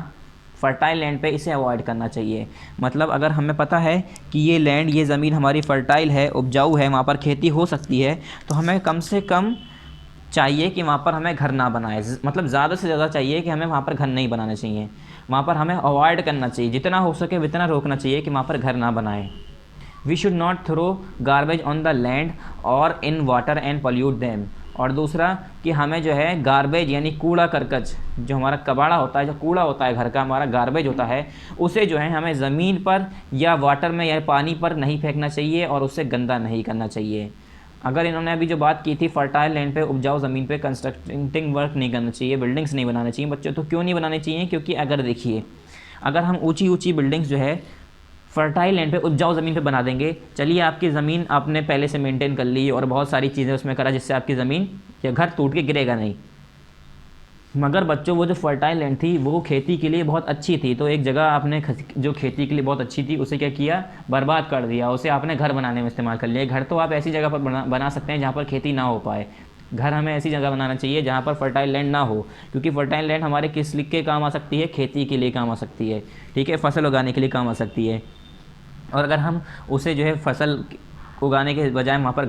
फर्टाइल लैंड पे, इसे अवॉइड करना चाहिए। मतलब अगर हमें पता है कि ये लैंड, ये ज़मीन हमारी फर्टाइल है, उपजाऊ है, वहाँ पर खेती हो सकती है, तो हमें कम से कम चाहिए कि वहाँ पर हमें घर ना बनाए। मतलब ज़्यादा से ज़्यादा चाहिए कि हमें वहाँ पर घर नहीं बनाने चाहिए, वहाँ पर हमें अवॉइड करना चाहिए, जितना हो सके उतना रोकना चाहिए कि वहाँ पर घर ना बनाएं। We should not throw garbage on the land और in water and pollute them. और दूसरा कि हमें जो है गार्बेज यानी कूड़ा करकच, जो हमारा कबाड़ा होता है, जो कूड़ा होता है घर का, हमारा गार्बेज होता है, उसे जो है हमें ज़मीन पर या वाटर में या पानी पर नहीं फेंकना चाहिए और उससे गंदा नहीं करना चाहिए। अगर इन्होंने अभी जो बात की थी फर्टाइल लैंड पे, उपजाऊ ज़मीन पे कंस्ट्रक्टिंग वर्क नहीं करना चाहिए, बिल्डिंग्स नहीं बनाना चाहिए बच्चों, तो क्यों नहीं बनाने चाहिए, क्योंकि अगर देखिए, अगर हम ऊंची ऊंची बिल्डिंग्स जो है फर्टाइल लैंड पे, उपजाऊ ज़मीन पे बना देंगे, चलिए आपकी ज़मीन आपने पहले से मेंटेन कर ली और बहुत सारी चीज़ें उसमें करा जिससे आपकी ज़मीन या घर टूट के गिरेगा नहीं। मगर बच्चों वो जो फर्टाइल लैंड थी वो खेती के लिए बहुत अच्छी थी, तो एक जगह आपने जो खेती के लिए बहुत अच्छी थी उसे क्या किया, बर्बाद कर दिया, उसे आपने घर बनाने में इस्तेमाल कर लिया। घर तो आप ऐसी जगह पर बना सकते हैं जहाँ पर खेती ना हो पाए, घर हमें ऐसी जगह बनाना चाहिए जहाँ पर फर्टाइल लैंड ना हो, क्योंकि फर्टाइल लैंड हमारे किस लिए काम आ सकती है, खेती के लिए काम आ सकती है, ठीक है, फसल उगाने के लिए काम आ सकती है। और अगर हम उसे जो है फसल उगाने के बजाय वहाँ पर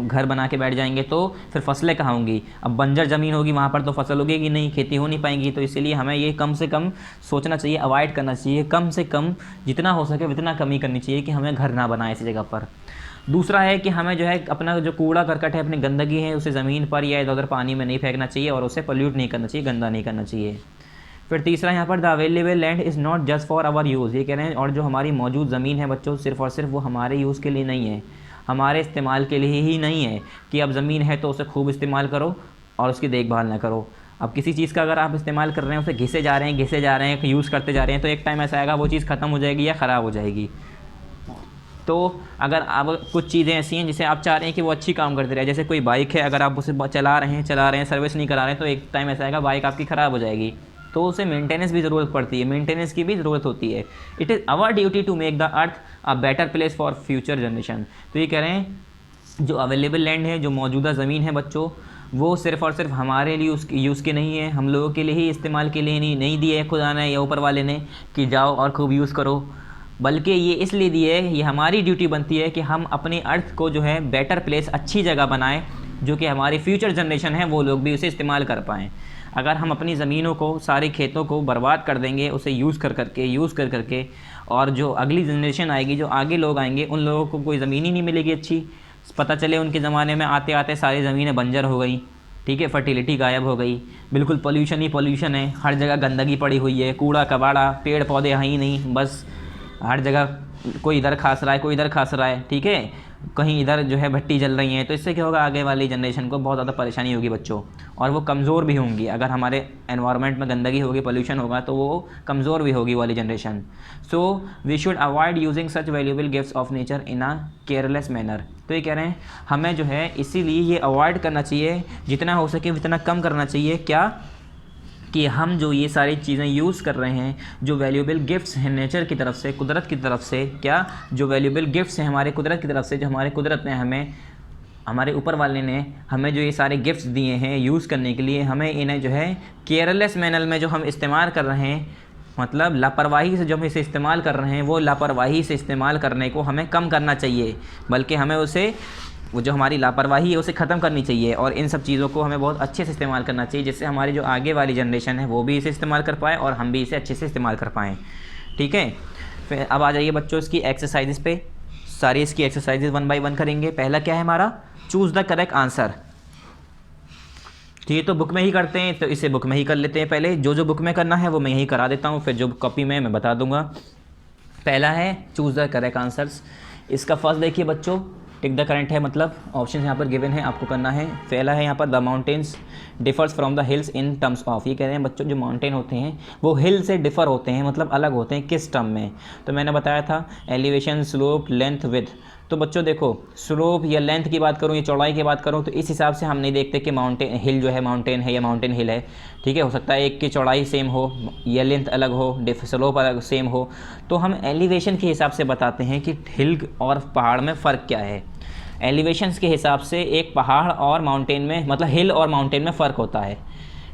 घर बना के बैठ जाएंगे तो फिर फसलें कहाँ होंगी, अब बंजर ज़मीन होगी, वहाँ पर तो फसल उगेगी नहीं, खेती हो नहीं पाएंगी। तो इसीलिए हमें ये कम से कम सोचना चाहिए, अवॉइड करना चाहिए, कम से कम जितना हो सके उतना कमी करनी चाहिए कि हमें घर ना बनाए ऐसी जगह पर। दूसरा है कि हमें जो है अपना जो कूड़ा करकट है, अपनी गंदगी है, उसे ज़मीन पर या इधर उधर पानी में नहीं फेंकना चाहिए और उसे पोल्यूट नहीं करना चाहिए, गंदा नहीं करना चाहिए। फिर तीसरा यहाँ पर the available land is not just for our use, ये कह रहे हैं और जो हमारी मौजूद ज़मीन है बच्चों, सिर्फ़ और सिर्फ वो हमारे यूज़ के लिए नहीं है, हमारे इस्तेमाल के लिए ही नहीं है कि अब ज़मीन है तो उसे खूब इस्तेमाल करो और उसकी देखभाल ना करो। अब किसी चीज़ का अगर आप इस्तेमाल कर रहे हैं, उसे घिसे जा रहे हैं, यूज़ करते जा रहे हैं, तो एक टाइम ऐसा आएगा वो चीज़ ख़त्म हो जाएगी या ख़राब हो जाएगी। तो अगर आप कुछ चीज़ें ऐसी हैं जिसे आप चाह रहे हैं कि वो अच्छी काम करते रहे, जैसे कोई बाइक है, अगर आप उसे चला रहे हैं, सर्विस नहीं करा रहे हैं, तो एक टाइम ऐसा आएगा बाइक आपकी ख़राब हो जाएगी, तो उसे मेंटेनेंस भी ज़रूरत पड़ती है, मेंटेनेंस की भी ज़रूरत होती है। It is our duty to make the earth a better place for future generation. तो ये कह रहे हैं जो अवेलेबल लैंड है, जो मौजूदा ज़मीन है बच्चों, वो सिर्फ़ और सिर्फ हमारे लिए यूज़ के नहीं है, हम लोगों के लिए ही इस्तेमाल के लिए नहीं दिए है खुदा ने या ऊपर वाले ने कि जाओ और खूब यूज़ करो, बल्कि ये इसलिए दिए है, ये हमारी ड्यूटी बनती है कि हम अपने अर्थ को जो है बेटर प्लेस, अच्छी जगह बनाएं, जो कि हमारी फ्यूचर जनरेशन है वो लोग भी उसे इस्तेमाल कर पाएँ। अगर हम अपनी ज़मीनों को, सारे खेतों को बर्बाद कर देंगे उसे यूज़ कर करके, और जो अगली जनरेशन आएगी, जो आगे लोग आएंगे, उन लोगों को कोई ज़मीन ही नहीं मिलेगी अच्छी। पता चले उनके ज़माने में आते आते सारी ज़मीनें बंजर हो गई, ठीक है, फर्टिलिटी गायब हो गई, बिल्कुल पोल्यूशन ही पोल्यूशन है, हर जगह गंदगी पड़ी हुई है, कूड़ा कबाड़ा, पेड़ पौधे हैं ही नहीं, बस हर जगह कोई इधर खास रहा है, कोई इधर खास रहा है, ठीक है, कहीं इधर जो है भट्टी जल रही हैं। तो इससे क्या होगा, आगे वाली जनरेशन को बहुत ज़्यादा परेशानी होगी बच्चों, और वो कमज़ोर भी होंगी। अगर हमारे एनवायरनमेंट में गंदगी होगी, पोल्यूशन होगा, तो वो कमज़ोर भी होगी वाली generation. So we should avoid using such valuable gifts of nature in a careless manner. तो ये कह रहे हैं हमें जो है इसीलिए ये अवॉइड करना चाहिए, जितना हो सके उतना कम करना चाहिए, क्या कि हम जो ये सारी चीज़ें यूज़ कर रहे हैं, जो वैल्यूएबल गिफ्ट्स हैं नेचर की तरफ से, कुदरत की तरफ से, क्या जो वैल्यूएबल गिफ्ट्स हैं हमारे कुदरत की तरफ से, जो हमारे कुदरत ने हमें, हमारे ऊपर वाले ने हमें जो ये सारे गिफ्ट्स दिए हैं यूज़ करने के लिए, हमें इन्हें जो है केयरलेस मैनर में जो हम इस्तेमाल कर रहे हैं, मतलब लापरवाही से जो हम इसे इस्तेमाल कर रहे हैं, वो लापरवाही से इस्तेमाल करने को हमें कम करना चाहिए, बल्कि हमें उसे, वो जो हमारी लापरवाही है उसे ख़त्म करनी चाहिए। और इन सब चीज़ों को हमें बहुत अच्छे से इस्तेमाल करना चाहिए, जिससे हमारी जो आगे वाली जनरेशन है वो भी इसे इस्तेमाल कर पाए और हम भी इसे अच्छे से इस्तेमाल कर पाएँ। ठीक है, फिर अब आ जाइए बच्चों इसकी एक्सरसाइजेस पे। सारी इसकी एक्सरसाइजेज 1 बाय 1 करेंगे। पहला क्या है हमारा, चूज़ द करेक्ट आंसर। ये तो बुक में ही करते हैं, तो इसे बुक में ही कर लेते हैं। पहले जो जो बुक में करना है वो मैं यही करा देता हूँ, फिर जो कॉपी में मैं बता दूंगा। पहला है चूज़ द करेक्ट आंसर्स। इसका फर्स्ट देखिए बच्चों, टिक द करंट है, मतलब ऑप्शन यहाँ पर गिवन है, आपको करना है। पहला है यहाँ पर the mountains differs from the hills in terms of. ये कह रहे हैं बच्चों जो माउंटेन होते हैं वो हिल से डिफ़र होते हैं, मतलब अलग होते हैं, किस टर्म में। तो मैंने बताया था एलिवेशन, स्लोप, लेंथ, विड्थ। तो बच्चों देखो, स्लोप या लेंथ की बात करूँ या चौड़ाई की बात करूँ, तो इस हिसाब से हम नहीं देखते कि माउंटेन हिल जो है माउंटेन है या माउंटेन हिल है। ठीक है, हो सकता है एक की चौड़ाई सेम हो या लेंथ अलग हो, स्लोप अलग सेम हो। तो हम एलिवेशन के हिसाब से बताते हैं कि हिल और पहाड़ में फ़र्क क्या है। एलिवेशंस के हिसाब से एक पहाड़ और माउंटेन में, मतलब हिल और माउंटेन में फ़र्क होता है।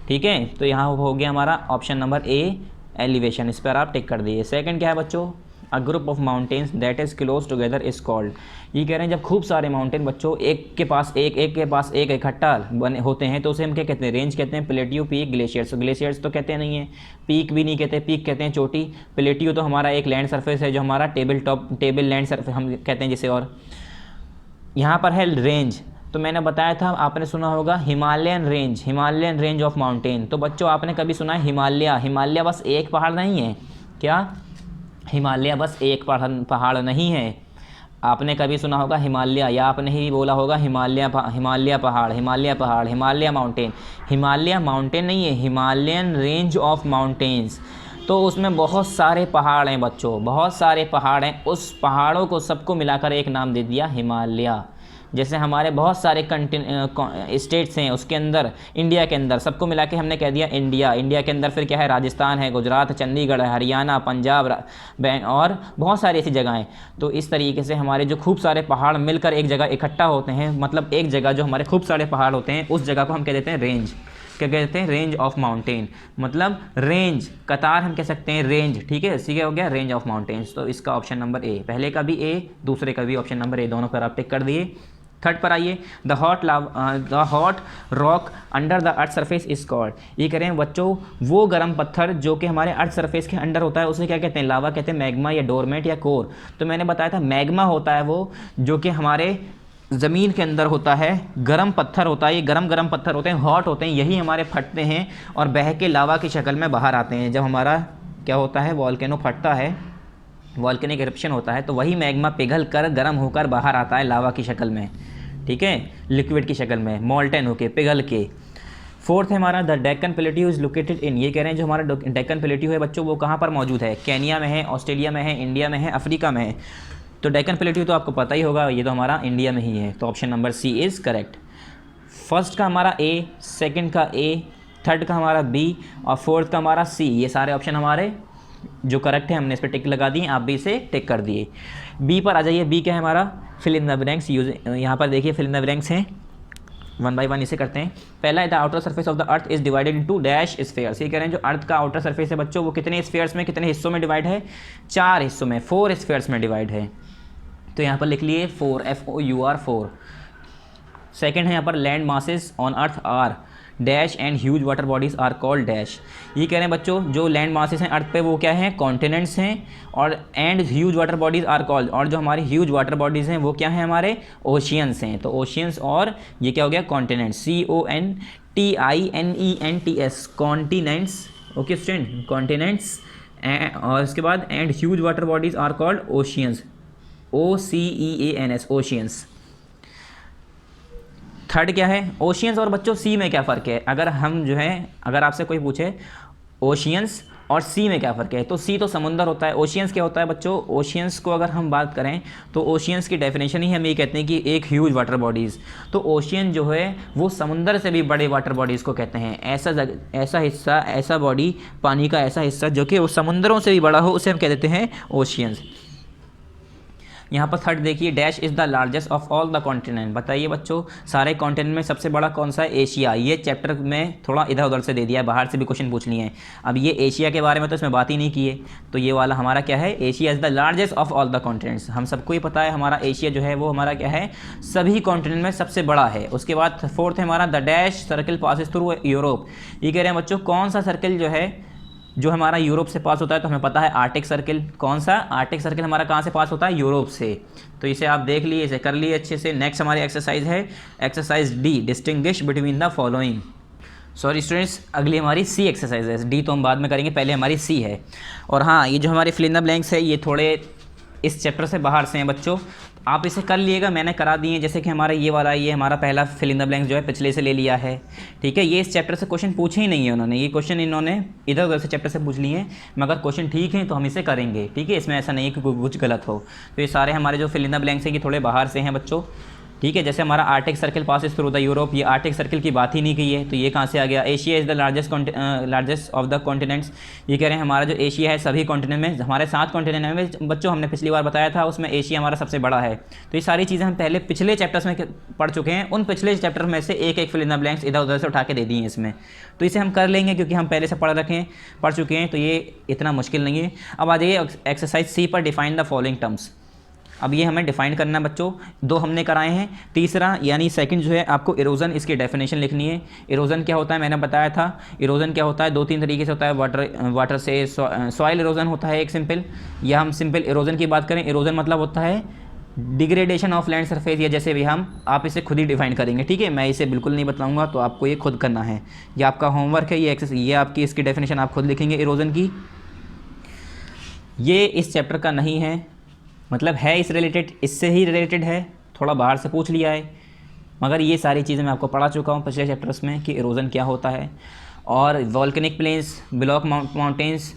ठीक है, तो यहाँ हो गया हमारा ऑप्शन नंबर ए एलिवेशन, इस पर आप टिक कर दिए। सेकंड क्या है बच्चों, a group of mountains that is close together is called. ये कह रहे हैं जब खूब सारे माउंटेन बच्चों एक के पास एक इकट्ठा बने होते हैं तो उसे हम क्या कहते हैं, रेंज कहते हैं। Plateau, peak, glaciers. ग्लेशियर्स तो कहते नहीं हैं, पीक भी नहीं कहते, पीक कहते हैं चोटी। प्लेट्यू तो हमारा एक लैंड सरफेस है, जो हमारा टेबल लैंड सरफेस हम कहते हैं जिसे। और यहाँ पर है रेंज, तो मैंने बताया था, आपने सुना होगा हिमालयन रेंज ऑफ माउंटेन। तो बच्चों आपने कभी सुना है हिमालय बस एक पहाड़ नहीं है क्या? हिमालय बस एक पहाड़ नहीं है। आपने कभी सुना होगा हिमालय, या आपने ही बोला होगा हिमालय पहाड़, हिमालय माउंटेन। हिमालय माउंटेन नहीं है, हिमालयन रेंज ऑफ माउंटेन्स। तो उसमें बहुत सारे पहाड़ हैं बच्चों, बहुत सारे पहाड़ हैं। उस पहाड़ों को सबको मिलाकर एक नाम दे दिया हिमालय। जैसे हमारे बहुत सारे स्टेट्स हैं, उसके अंदर इंडिया के अंदर सबको मिला के हमने कह दिया इंडिया। इंडिया के अंदर फिर क्या है, राजस्थान है, गुजरात है, चंडीगढ़ है, हरियाणा, पंजाब और बहुत सारी ऐसी जगहें। तो इस तरीके से हमारे जो खूब सारे पहाड़ मिलकर एक जगह इकट्ठा होते हैं, मतलब एक जगह जो हमारे खूब सारे पहाड़ होते हैं, उस जगह को हम कह देते हैं रेंज। क्या कहते हैं, रेंज ऑफ माउंटेन, मतलब रेंज, कतार हम कह सकते हैं रेंज। ठीक है, इसी का हो गया रेंज ऑफ माउंटेन्स। तो इसका ऑप्शन नंबर ए, पहले का भी ए, दूसरे का भी ऑप्शन नंबर ए, दोनों पर आप टिक कर दिए। थर्ड पर आइए, the hot rock under the earth surface is called. ये कह रहे हैं बच्चों वो गर्म पत्थर जो कि हमारे अर्थ सरफेस के अंडर होता है, उसे क्या कहते हैं, लावा कहते हैं, मैग्मा या डोरमेट या कोर। तो मैंने बताया था मैग्मा होता है वो जो कि हमारे ज़मीन के अंदर होता है, गर्म पत्थर होता है, ये गर्म पत्थर होते हैं, हॉट होते हैं, यही हमारे फटते हैं और बह के लावा की शक्ल में बाहर आते हैं। जब हमारा क्या होता है, वॉल्केनो फटता है, वॉल्केनिक इरप्शन होता है, तो वही मैग्मा पिघल कर गर्म होकर बाहर आता है लावा की शक्ल में। ठीक है, लिक्विड की शक्ल में, मोल्टेन होके, पिघल के। फोर्थ है हमारा the Deccan plateau is located in. ये कह रहे हैं जो हमारा डेक्कन प्लेट्यू है बच्चों वो कहाँ पर मौजूद है, केनिया में है, ऑस्ट्रेलिया में है, इंडिया में है, अफ्रीका में है। तो डेक्कन प्लेट्यू तो आपको पता ही होगा, ये तो हमारा इंडिया में ही है। तो option number C is correct. First का हमारा ए, सेकंड का ए, थर्ड का हमारा बी और फोर्थ का हमारा सी। ये सारे ऑप्शन हमारे जो करेक्ट है, हमने इस पर टिक लगा दिए, आप भी इसे टिक कर दिए। बी पर आ जाइए, बी क्या है हमारा, फिल इन द ब्लैंक्स। यहाँ पर देखिए फिल इन द ब्लैंक्स हैं, 1 बाय 1 इसे करते हैं। पहला है the outer surface of the earth is divided into dash spheres. ये कह रहे हैं जो अर्थ का आउटर सरफेस है बच्चों वो कितने स्फेयर्स में, कितने हिस्सों में डिवाइड है, 4 हिस्सों में, 4 स्फेयर्स में डिवाइड है। तो यहाँ पर लिख लिए 4, FOUR 4। सेकेंड है यहाँ पर land masses on earth are dash and huge water bodies are called dash. ये कह रहे हैं बच्चों जो लैंड मासेस हैं अर्थ पे वो क्या हैं, कॉन्टिनेंट्स हैं, और and huge water bodies are called, और जो हमारी ह्यूज वाटर बॉडीज़ हैं वो क्या हैं, हमारे ओशियंस हैं। तो ओशियंस और ये क्या हो गया, continents, CONTINENTS, continents. Okay student, continents. और इसके बाद and huge water bodies are called oceans, OCEANS, oceans. Third क्या है, ओशियंस और बच्चों सी में क्या फ़र्क है। अगर हम जो है, अगर आपसे कोई पूछे ओशियंस और सी में क्या फ़र्क है। तो सी तो समुंदर होता है, ओशियंस क्या होता है बच्चों, ओशियंस को अगर हम बात करें तो ओशियंस की डेफिनेशन ही हम ये कहते हैं कि एक ह्यूज वाटर बॉडीज़। तो ओशियन जो है वो समुंदर से भी बड़े वाटर बॉडीज़ को कहते हैं। ऐसा हिस्सा, ऐसा बॉडी, पानी का ऐसा हिस्सा जो कि वो समुंदरों से भी बड़ा हो, उसे हम कह देते हैं ओशियंस। यहाँ पर थर्ड देखिए, dash is the largest of all the continent. बताइए बच्चों, सारे कॉन्टिनेंट में सबसे बड़ा कौन सा है, एशिया। ये चैप्टर में थोड़ा इधर उधर से दे दिया है, बाहर से भी क्वेश्चन पूछ लिए हैं। अब ये एशिया के बारे में तो इसमें बात ही नहीं की है, तो ये वाला हमारा क्या है, Asia is the largest of all the continents. हम सबको ही पता है हमारा एशिया जो है वो हमारा क्या है, सभी कॉन्टिनेंट में सबसे बड़ा है। उसके बाद फोर्थ है हमारा the dash circle passes through Europe. ये कह रहे हैं बच्चों कौन सा सर्कल जो है जो हमारा यूरोप से पास होता है, तो हमें पता है आर्टिक सर्कल। कौन सा, आर्टिक सर्कल हमारा कहाँ से पास होता है, यूरोप से। तो इसे आप देख लिए, इसे कर लिए अच्छे से। नेक्स्ट हमारी एक्सरसाइज है exercise D, distinguish between the following. Sorry students, अगली हमारी सी एक्सरसाइज है, डी तो हम बाद में करेंगे, पहले हमारी सी है। और हाँ, ये जो हमारे फिल इन द ब्लैंक्स है ये थोड़े इस चैप्टर से बाहर से हैं बच्चों, आप इसे कर लिएगा, मैंने करा दिए। जैसे कि हमारा ये वाला, ये हमारा पहला फिल इन द ब्लैंक्स जो है पिछले से ले लिया है, ठीक है। ये इस चैप्टर से क्वेश्चन पूछे ही नहीं है उन्होंने, ये क्वेश्चन इन्होंने इधर उधर से चैप्टर से पूछ लिए हैं, मगर क्वेश्चन ठीक है तो हम इसे करेंगे, ठीक है। इसमें ऐसा नहीं है कि कुछ गलत हो। तो ये सारे हमारे जो फिल इन द ब्लैंक्स हैं ये थोड़े बाहर से हैं बच्चों, ठीक है। जैसे हमारा Arctic circle passes through the Europe, ये आर्टिक सर्कल की बात ही नहीं की है, तो ये कहाँ से आ गया। Asia is the largest of the continents. ये कह रहे हैं हमारा जो एशिया है सभी कॉन्टिनेंट में, हमारे 7 कॉन्टिनेंट में बच्चों, हमने पिछली बार बताया था, उसमें एशिया हमारा सबसे बड़ा है। तो ये सारी चीज़ें हम पहले पिछले चैप्टर्स में पढ़ चुके हैं, उन पिछले चैप्टर में से एक एक फिल इन द ब्लैंक्स इधर उधर से उठा के दे दिए हैं इसमें। तो इसे हम कर लेंगे क्योंकि हम पहले से पढ़ चुके हैं, तो ये इतना मुश्किल नहीं है। अब आ जाइए एक्सरसाइज सी पर, डिफाइन द फॉलोइंग टर्म्स। अब ये हमें डिफाइन करना है बच्चों, 2 हमने कराए हैं, तीसरा यानी सेकंड जो है आपको इरोजन, इसकी डेफिनेशन लिखनी है। इरोजन क्या होता है मैंने बताया था, इरोजन क्या होता है 2-3 तरीके से होता है। वाटर से सॉइल इरोजन होता है एक सिंपल, या हम सिंपल इरोजन की बात करें, इरोजन मतलब होता है डिग्रेडेशन ऑफ लैंड सरफेस, या जैसे भी आप इसे खुद ही डिफाइन करेंगे, ठीक है। मैं इसे बिल्कुल नहीं बताऊंगा, तो आपको ये खुद करना है, ये आपका होमवर्क है। ये आपकी इसकी डेफिनेशन आप खुद लिखेंगे इरोजन की। ये इस चैप्टर का नहीं है, मतलब है इस रिलेटेड, इससे ही रिलेटेड है, थोड़ा बाहर से पूछ लिया है, मगर ये सारी चीज़ें मैं आपको पढ़ा चुका हूँ पिछले चैप्टर्स में कि इरोजन क्या होता है। और volcanic plains, block mountains,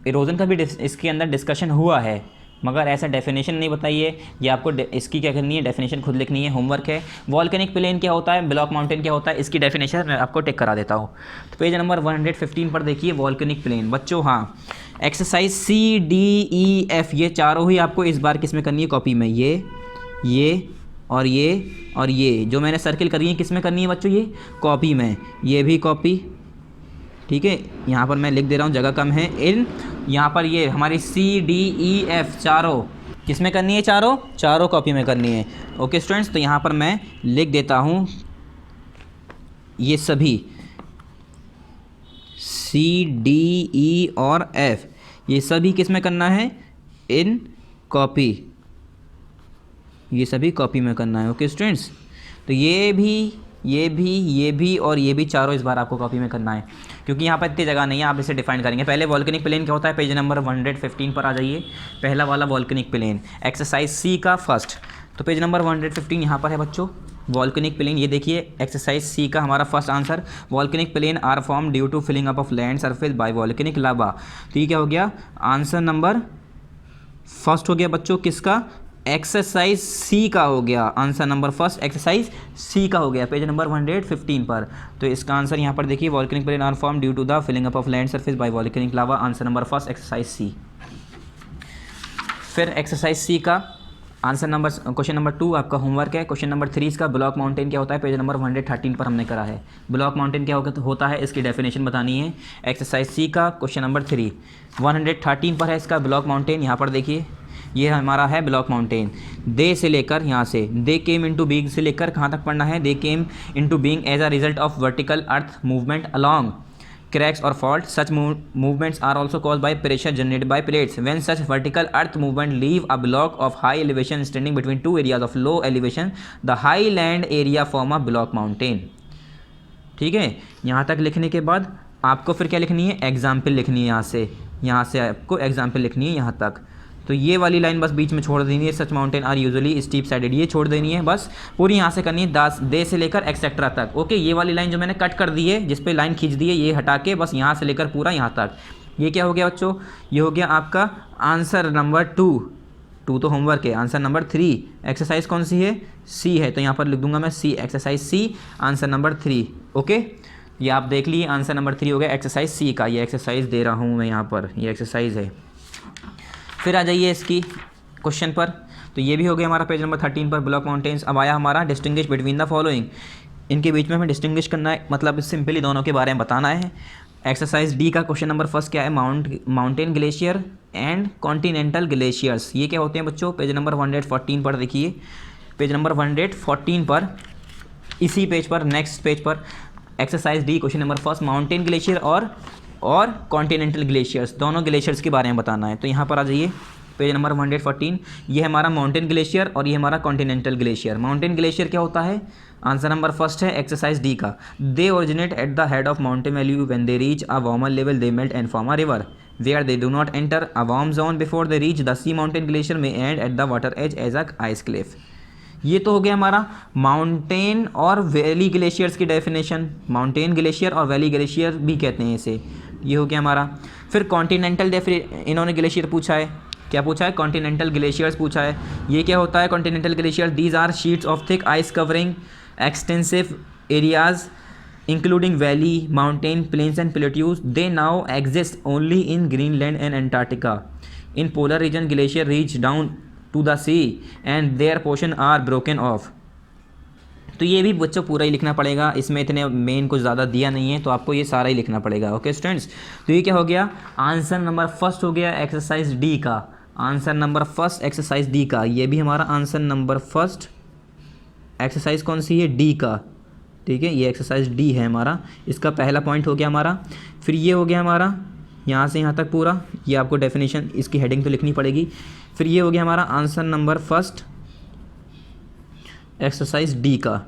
erosion का भी इसके अंदर डिस्कशन हुआ है, मगर ऐसा डेफिनेशन नहीं बताइए। ये आपको इसकी क्या करनी है, डेफिनेशन खुद लिखनी है, होमवर्क है। वॉल्केनिक प्लेन क्या होता है, ब्लॉक माउंटेन क्या होता है, इसकी डेफिनेशन मैं आपको टिक करा देता हूँ। तो पेज नंबर 115 पर देखिए वॉल्केनिक प्लेन बच्चों। हाँ, एक्सरसाइज CDEF ये चारों ही आपको इस बार किस में करनी है, कॉपी में। ये और ये जो मैंने सर्किल करी है किस में करनी है बच्चों, ये कॉपी में, ये भी कॉपी, ठीक है। यहाँ पर मैं लिख दे रहा हूँ, जगह कम है। यहाँ पर ये हमारी CDEF चारों किस में करनी है, चारों कॉपी में करनी है। ओके स्टूडेंट्स, तो यहाँ पर मैं लिख देता हूँ ये सभी CDE और F, ये सभी किस में करना है, इन कॉपी, ये सभी कॉपी में करना है। ओके स्टूडेंट्स, तो ये भी और ये भी चारों इस बार आपको कॉपी में करना है, क्योंकि यहाँ पर इतनी जगह नहीं है, आप इसे डिफाइन करेंगे। पहले वॉल्केनिक प्लेन क्या होता है, पेज नंबर 115 पर आ जाइए, पहला वाला वॉल्केनिक प्लेन, एक्सरसाइज सी का फर्स्ट। तो पेज नंबर 115 यहाँ पर है बच्चों, वॉल्केनिक प्लेन। ये देखिए एक्सरसाइज सी का हमारा first answer, volcanic plain are form due to filling up of land surface by volcanic lava. तो ये क्या हो गया, आंसर नंबर फर्स्ट हो गया बच्चों, किसका, एक्सरसाइज सी का हो गया, answer number first exercise C का हो गया, पेज नंबर 115 पर। तो इसका आंसर यहाँ पर देखिए, volcanic plain are form due to the filling up of land surface by volcanic lava, answer number first exercise C. फिर एक्सरसाइज सी का आंसर नंबर, क्वेश्चन नंबर 2 आपका होमवर्क है। क्वेश्चन नंबर 3 इसका ब्लॉक माउंटेन क्या होता है, page number 113 पर हमने करा है। ब्लॉक माउंटेन क्या होता है, इसकी डेफिनेशन बतानी है। एक्सरसाइज सी का क्वेश्चन नंबर 3 113 पर है इसका ब्लॉक माउंटेन। यहाँ पर देखिए ये हमारा है ब्लॉक माउंटेन। दे से लेकर यहाँ से, दे केम इनटू बीइंग से लेकर कहाँ तक पढ़ना है, they came into being as a result of vertical earth movement along cracks or fault. Such movements are also caused by pressure generated by plates. When such vertical earth movement leave a block of high elevation standing between two areas of low elevation, the high land area form a block mountain. ठीक है, यहाँ तक लिखने के बाद आपको फिर क्या लिखनी है, एग्जाम्पल लिखनी है। यहाँ से आपको एग्जाम्पल लिखनी है यहाँ तक। तो ये वाली लाइन बस बीच में छोड़ देनी है, such mountain are usually steep sided, ये छोड़ देनी है बस, पूरी यहाँ से करनी है दे से लेकर एक्सेट्रा तक। ओके, ये वाली लाइन जो मैंने कट कर दी है, जिस पे लाइन खींच दी है, ये हटा के बस यहाँ से लेकर पूरा यहाँ तक, ये क्या हो गया बच्चों, ये हो गया आपका आंसर नंबर 2, 2 तो होमवर्क है। आंसर नंबर 3 एक्सरसाइज कौन सी है, सी है, तो यहाँ पर लिख दूंगा मैं C, exercise C answer number 3। Okay, ये आप देख लीजिए आंसर नंबर 3 हो गया एक्सरसाइज सी का। ये एक्सरसाइज दे रहा हूँ मैं यहाँ पर, ये एक्सरसाइज है। फिर आ जाइए इसकी क्वेश्चन पर, तो ये भी हो गया हमारा पेज नंबर 13 पर ब्लॉक माउंटेन्स। अब आया हमारा डिस्टिंग्विश बिटवीन द फॉलोइंग, इनके बीच में हमें डिस्टिंग्विश करना है, मतलब सिंपली दोनों के बारे में बताना है। एक्सरसाइज डी का क्वेश्चन नंबर फर्स्ट क्या है, mountain glacier and continental glaciers, ये क्या होते हैं बच्चों, पेज नंबर 114 पर देखिए, पेज नंबर 114 पर, इसी पेज पर, नेक्स्ट पेज पर, exercise D question number first, mountain glacier और कॉन्टिनेंटल ग्लेशियर्स, दोनों ग्लेशियर्स के बारे में बताना है। तो यहाँ पर आ जाइए पेज नंबर 114, ये हमारा माउंटेन ग्लेशियर और ये हमारा कॉन्टिनेंटल ग्लेशियर। माउंटेन ग्लेशियर क्या होता है, आंसर नंबर फर्स्ट है एक्सरसाइज डी का, they originate at the head of mountain valley when they reach a warmer level they melt and form a river where they do not enter a warm zone before they reach the sea mountain glacier may end at the water edge as a ice cliff. ये तो हो गया हमारा mountain और valley glaciers की definition, mountain glacier और valley glacier भी कहते हैं इसे, ये हो गया हमारा। फिर कॉन्टिनेंटल इन्होंने ग्लेशियर पूछा है, क्या पूछा है, कॉन्टिनेंटल ग्लेशियर्स पूछा है। ये क्या होता है continental glacier, these are sheets of thick ice covering extensive areas including valley, mountain, plains and plateaus, they now exist only in Greenland and Antarctica. In polar region glacier reach down to the sea and their portion are broken off. तो ये भी बच्चों पूरा ही लिखना पड़ेगा, इसमें इतने main कुछ ज़्यादा दिया नहीं है, तो आपको ये सारा ही लिखना पड़ेगा। ओके स्टूडेंट्स, तो ये क्या हो गया, आंसर नंबर फर्स्ट हो गया एक्सरसाइज डी का, answer number first exercise D का, ये भी हमारा आंसर नंबर फर्स्ट एक्सरसाइज कौन सी है, डी का, ठीक है, ये एक्सरसाइज डी है हमारा, इसका पहला पॉइंट हो गया हमारा। फिर ये हो गया हमारा यहाँ से यहाँ तक पूरा, ये आपको डेफिनेशन इसकी हेडिंग तो लिखनी पड़ेगी। फिर ये हो गया हमारा answer number first exercise D का,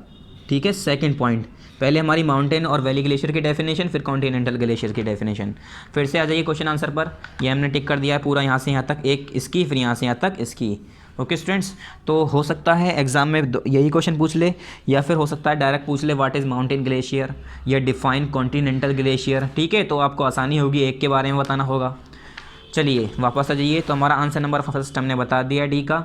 ठीक है, सेकंड पॉइंट। पहले हमारी माउंटेन और वैली ग्लेशियर की डेफिनेशन, फिर कॉन्टिनेंटल ग्लेशियर की डेफिनेशन। फिर से आ जाइए क्वेश्चन आंसर पर, ये हमने टिक कर दिया है पूरा, यहाँ से यहाँ तक एक इसकी, फिर यहाँ से यहाँ तक इसकी। ओके स्टूडेंट्स, तो हो सकता है एग्जाम में यही क्वेश्चन पूछ ले, या फिर हो सकता है डायरेक्ट पूछ ले व्हाट इज़ माउंटेन ग्लेशियर या डिफाइन कॉन्टिनेंटल ग्लेशियर, ठीक है, तो आपको आसानी होगी, एक के बारे में बताना होगा। चलिए वापस आ जाइए, तो हमारा आंसर नंबर फर्स्ट हमने बता दिया डी का।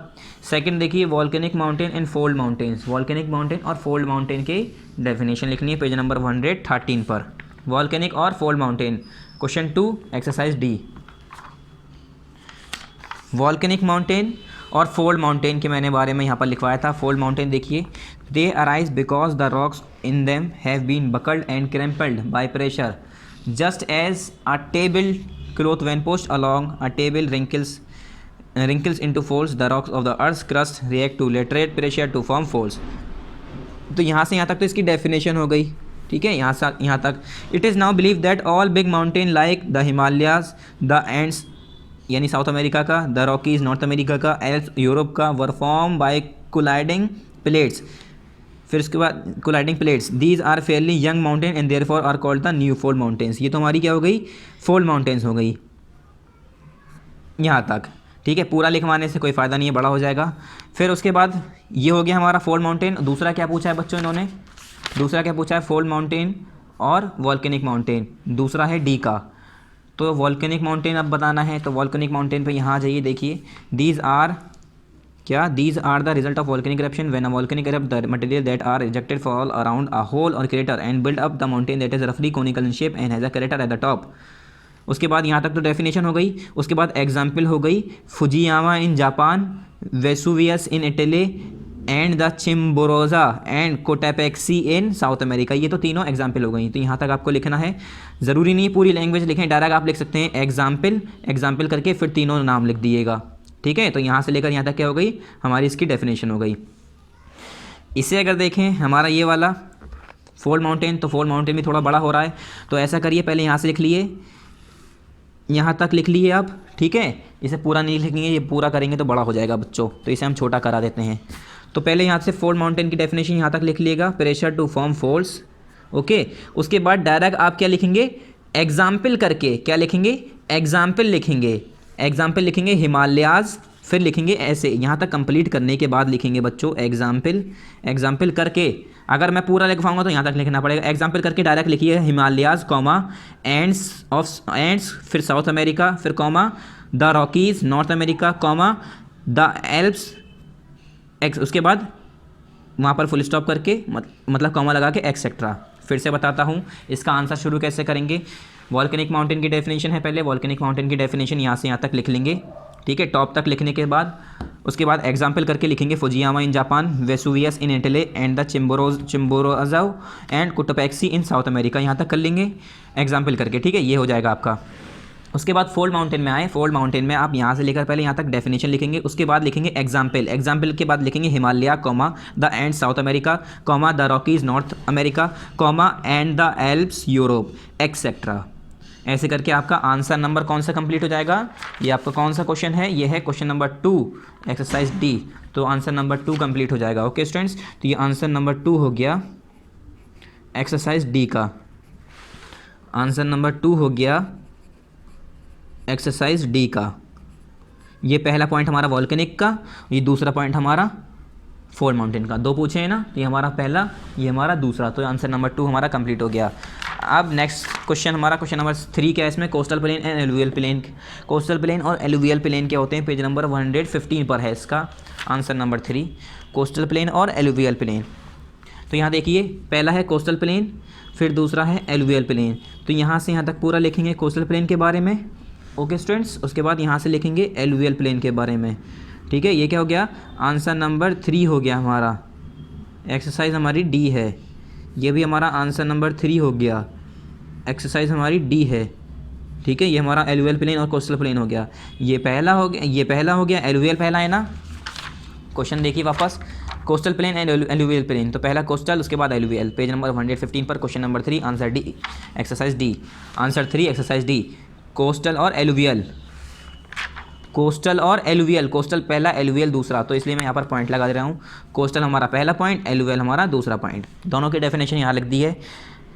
सेकंड देखिए, volcanic mountain and fold mountains, volcanic mountain और फोल्ड माउंटेन की डेफिनेशन लिखनी है पेज नंबर 113 पर, वॉल्केनिक और fold mountain, question 2 exercise D. Volcanic mountain और फोल्ड माउंटेन के मैंने बारे में यहाँ पर लिखवाया था। फोल्ड माउंटेन देखिए, they arise because the rocks in them have been buckled and crumpled by pressure just as a table cloth when pushed along a table wrinkles into folds, the rocks of the earth's crust react to lateral pressure to form folds। तो यहाँ से यहाँ तक तो इसकी definition हो गई, ठीक है, यहाँ से यहाँ तक। It is now believe that all big mountain like the Himalayas, the Andes यानी साउथ अमेरिका का, द रॉकीज नॉर्थ अमेरिका का, एल्प्स यूरोप का, were form by colliding plates. फिर उसके बाद colliding plates, these are fairly young mountain and therefore are called the new fold mountains. ये तो हमारी क्या हो गई, फोल्ड माउंटेन्स हो गई यहाँ तक, ठीक है, पूरा लिखवाने से कोई फ़ायदा नहीं है, बड़ा हो जाएगा। फिर उसके बाद ये हो गया हमारा फोल्ड माउंटेन। दूसरा क्या पूछा है बच्चों इन्होंने, दूसरा क्या पूछा है, फोल्ड माउंटेन और वॉल्केनिक माउंटेन, दूसरा है डी का। तो वॉल्केनिक माउंटेन अब बताना है, तो वॉल्केनिक माउंटेन पे यहाँ आ जाइए, देखिए दीज आर क्या, these are the result of volcanic eruption when a volcanic erupt the material that are ejected fall around a hole or crater and build up the mountain that is roughly conical in shape and has a crater at the top। उसके बाद यहाँ तक तो definition हो गई। उसके बाद example हो गई, Fujiyama in Japan, Vesuvius in Italy and the Chimborazo and Cotopaxi in South America. ये तो तीनों एग्जाम्पल हो गई। तो यहाँ तक आपको लिखना है, ज़रूरी नहीं पूरी लैंग्वेज लिखें, डायरेक्ट आप लिख सकते हैं एग्जाम्पल करके फिर तीनों नाम लिख दिएगा, ठीक है। तो यहाँ से लेकर यहाँ तक क्या हो गई, हमारी इसकी डेफिनेशन हो गई। इसे अगर देखें हमारा ये वाला फोल्ड माउंटेन, तो फोल्ड माउंटेन भी थोड़ा बड़ा हो रहा है, तो ऐसा करिए पहले यहाँ से लिख लिए, यहाँ तक लिख लिए आप, ठीक है। इसे पूरा नहीं लिखेंगे, ये पूरा करेंगे तो बड़ा हो जाएगा बच्चों, तो इसे हम छोटा करा देते हैं। तो पहले यहाँ से फोल्ड माउंटेन की डेफिनेशन यहाँ तक लिख लिएगा, pressure to form folds, okay. उसके बाद डायरेक्ट आप क्या लिखेंगे, एग्जाम्पल करके, क्या लिखेंगे, एग्जाम्पल लिखेंगे, एग्जाम्पल लिखेंगे हिमालयाज फिर लिखेंगे ऐसे, यहाँ तक कंप्लीट करने के बाद लिखेंगे बच्चों एग्जाम्पल। एग्जाम्पल करके अगर मैं पूरा लिखवाऊंगा तो यहाँ तक लिखना पड़ेगा। एग्जाम्पल करके डायरेक्ट लिखिए हिमालयाज कॉमा एंड्स फिर साउथ अमेरिका फिर comma the Rockies North America comma the Alps x, उसके बाद वहाँ पर फुल स्टॉप करके मतलब कॉमा लगा के एक्सेट्रा। फिर से बताता हूँ इसका आंसर शुरू कैसे करेंगे। वॉल्केनिक माउंटेन की डेफिनेशन है, पहले वॉल्केनिक माउंटेन की डेफिनेशन यहाँ से यहाँ तक लिख लेंगे, ठीक है, टॉप तक लिखने के बाद उसके बाद एग्जाम्पल करके लिखेंगे Fujiyama in Japan, Vesuvius in Italy and the Chimborazo and Cotopaxi in South America, यहाँ तक कर लेंगे एग्जाम्पल करके, ठीक है, ये हो जाएगा आपका। उसके बाद फोल्ड माउंटेन में आए, फोल्ड माउंटेन में आप यहाँ से लेकर पहले यहाँ तक डेफिनेशन लिखेंगे, उसके बाद लिखेंगे एग्जाम्पल, एग्जाम्पल के बाद लिखेंगे Himalaya comma the end south America comma the Rockies North America comma and the Alps Europe etcetera. ऐसे करके आपका आंसर नंबर कौन सा कंप्लीट हो जाएगा, ये आपका कौन सा क्वेश्चन है, ये है क्वेश्चन नंबर 2 एक्सरसाइज डी, तो आंसर नंबर 2 कंप्लीट हो जाएगा। ओके स्टूडेंट्स, तो ये आंसर नंबर 2 हो गया एक्सरसाइज डी का, आंसर नंबर 2 हो गया एक्सरसाइज डी का। ये पहला पॉइंट हमारा वॉल्केनिक का, ये दूसरा पॉइंट हमारा फोल्ड माउंटेन का, दो पूछे हैं ना, तो ये हमारा पहला, ये हमारा दूसरा, तो आंसर नंबर 2 हमारा कंप्लीट हो गया। अब नेक्स्ट क्वेश्चन हमारा क्वेश्चन नंबर 3 क्या है इसमें, coastal plain and alluvial plain. Coastal plain और एलुवियल प्लेन क्या होते हैं, पेज नंबर 115 पर है इसका आंसर नंबर 3, कोस्टल प्लेन और एलुवियल प्लेन। तो यहाँ देखिए पहला है कोस्टल प्लेन, फिर दूसरा है एलुवियल प्लेन, तो यहाँ से यहाँ तक पूरा लिखेंगे कोस्टल प्लेन के बारे में। ओके स्टूडेंट्स, उसके बाद यहाँ से लिखेंगे एलुवियल प्लेन के बारे में, ठीक है, ये क्या हो गया, आंसर नंबर 3 हो गया हमारा, एक्सरसाइज हमारी डी है, ये भी हमारा आंसर नंबर 3 हो गया, एक्सरसाइज हमारी डी है, ठीक है, ये हमारा एलुवियल प्लेन और कोस्टल प्लेन हो गया। ये पहला हो गया, ये पहला हो गया, एलुवियल पहला है ना, क्वेश्चन देखिए वापस, coastal plain and alluvial plain, तो पहला कोस्टल उसके बाद एलुवियल, पेज नंबर 115 पर question number 3 answer D, exercise D, answer 3 exercise D, coastal और एलुवियल, कोस्टल और एलुवियल, कोस्टल पहला एलुवियल दूसरा, तो इसलिए मैं यहाँ पर पॉइंट लगा दे रहा हूँ, कोस्टल हमारा पहला पॉइंट, एलुवियल हमारा दूसरा पॉइंट, दोनों की डेफिनेशन यहाँ लिख दी है।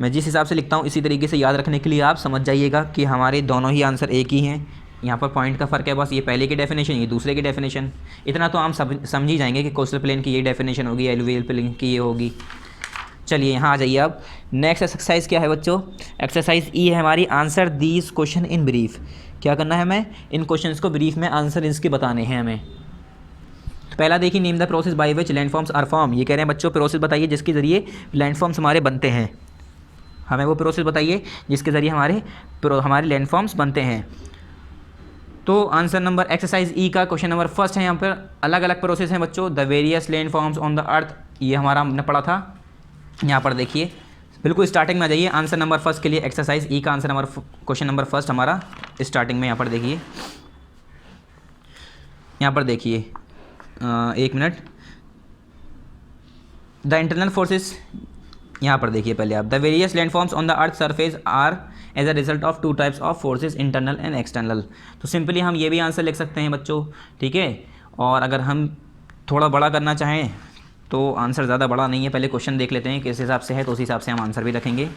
मैं जिस हिसाब से लिखता हूँ इसी तरीके से याद रखने के लिए आप समझ जाइएगा कि हमारे दोनों ही आंसर एक ही हैं, यहाँ पर पॉइंट का फ़र्क है बस, ये पहले की डेफिनेशन ये दूसरे की डेफिनेशन, इतना तो हम समझ ही जाएंगे कि कोस्टल प्लेन की ये डेफिनेशन होगी, एलुवियल प्लेन की ये होगी। चलिए यहाँ आ जाइए अब, नेक्स्ट एक्सरसाइज क्या है बच्चों, एक्सरसाइज ई है हमारी, answer these question in brief. क्या करना है हमें, इन क्वेश्चंस को ब्रीफ में आंसर इसके बताने हैं हमें। पहला देखिए, name the process by which landforms are form, ये कह रहे हैं बच्चों प्रोसेस बताइए जिसके ज़रिए लैंडफॉर्म्स हमारे बनते हैं, हमें वो प्रोसेस बताइए जिसके ज़रिए हमारे लैंडफॉर्म्स बनते हैं। तो आंसर नंबर एक्सरसाइज ई का क्वेश्चन नंबर फर्स्ट है, यहाँ पर अलग अलग प्रोसेस हैं बच्चों, the various landforms on the अर्थ, ये हमारा हमने पढ़ा था, यहाँ पर देखिए बिल्कुल स्टार्टिंग में आ जाइए, आंसर नंबर फर्स्ट के लिए एक्सरसाइज ई का answer number question number first हमारा स्टार्टिंग में यहाँ पर देखिए, यहाँ पर देखिए एक मिनट, द इंटरनल फोर्सेस, यहाँ पर देखिए पहले आप, the various landforms on the earth surface are as a result of 2 types of forces, internal and external. तो सिंपली हम ये भी आंसर लिख सकते हैं बच्चों, ठीक है, और अगर हम थोड़ा बड़ा करना चाहें तो आंसर ज़्यादा बड़ा नहीं है, पहले क्वेश्चन देख लेते हैं किस हिसाब से है, तो उस हिसाब से हम आंसर भी रखेंगे।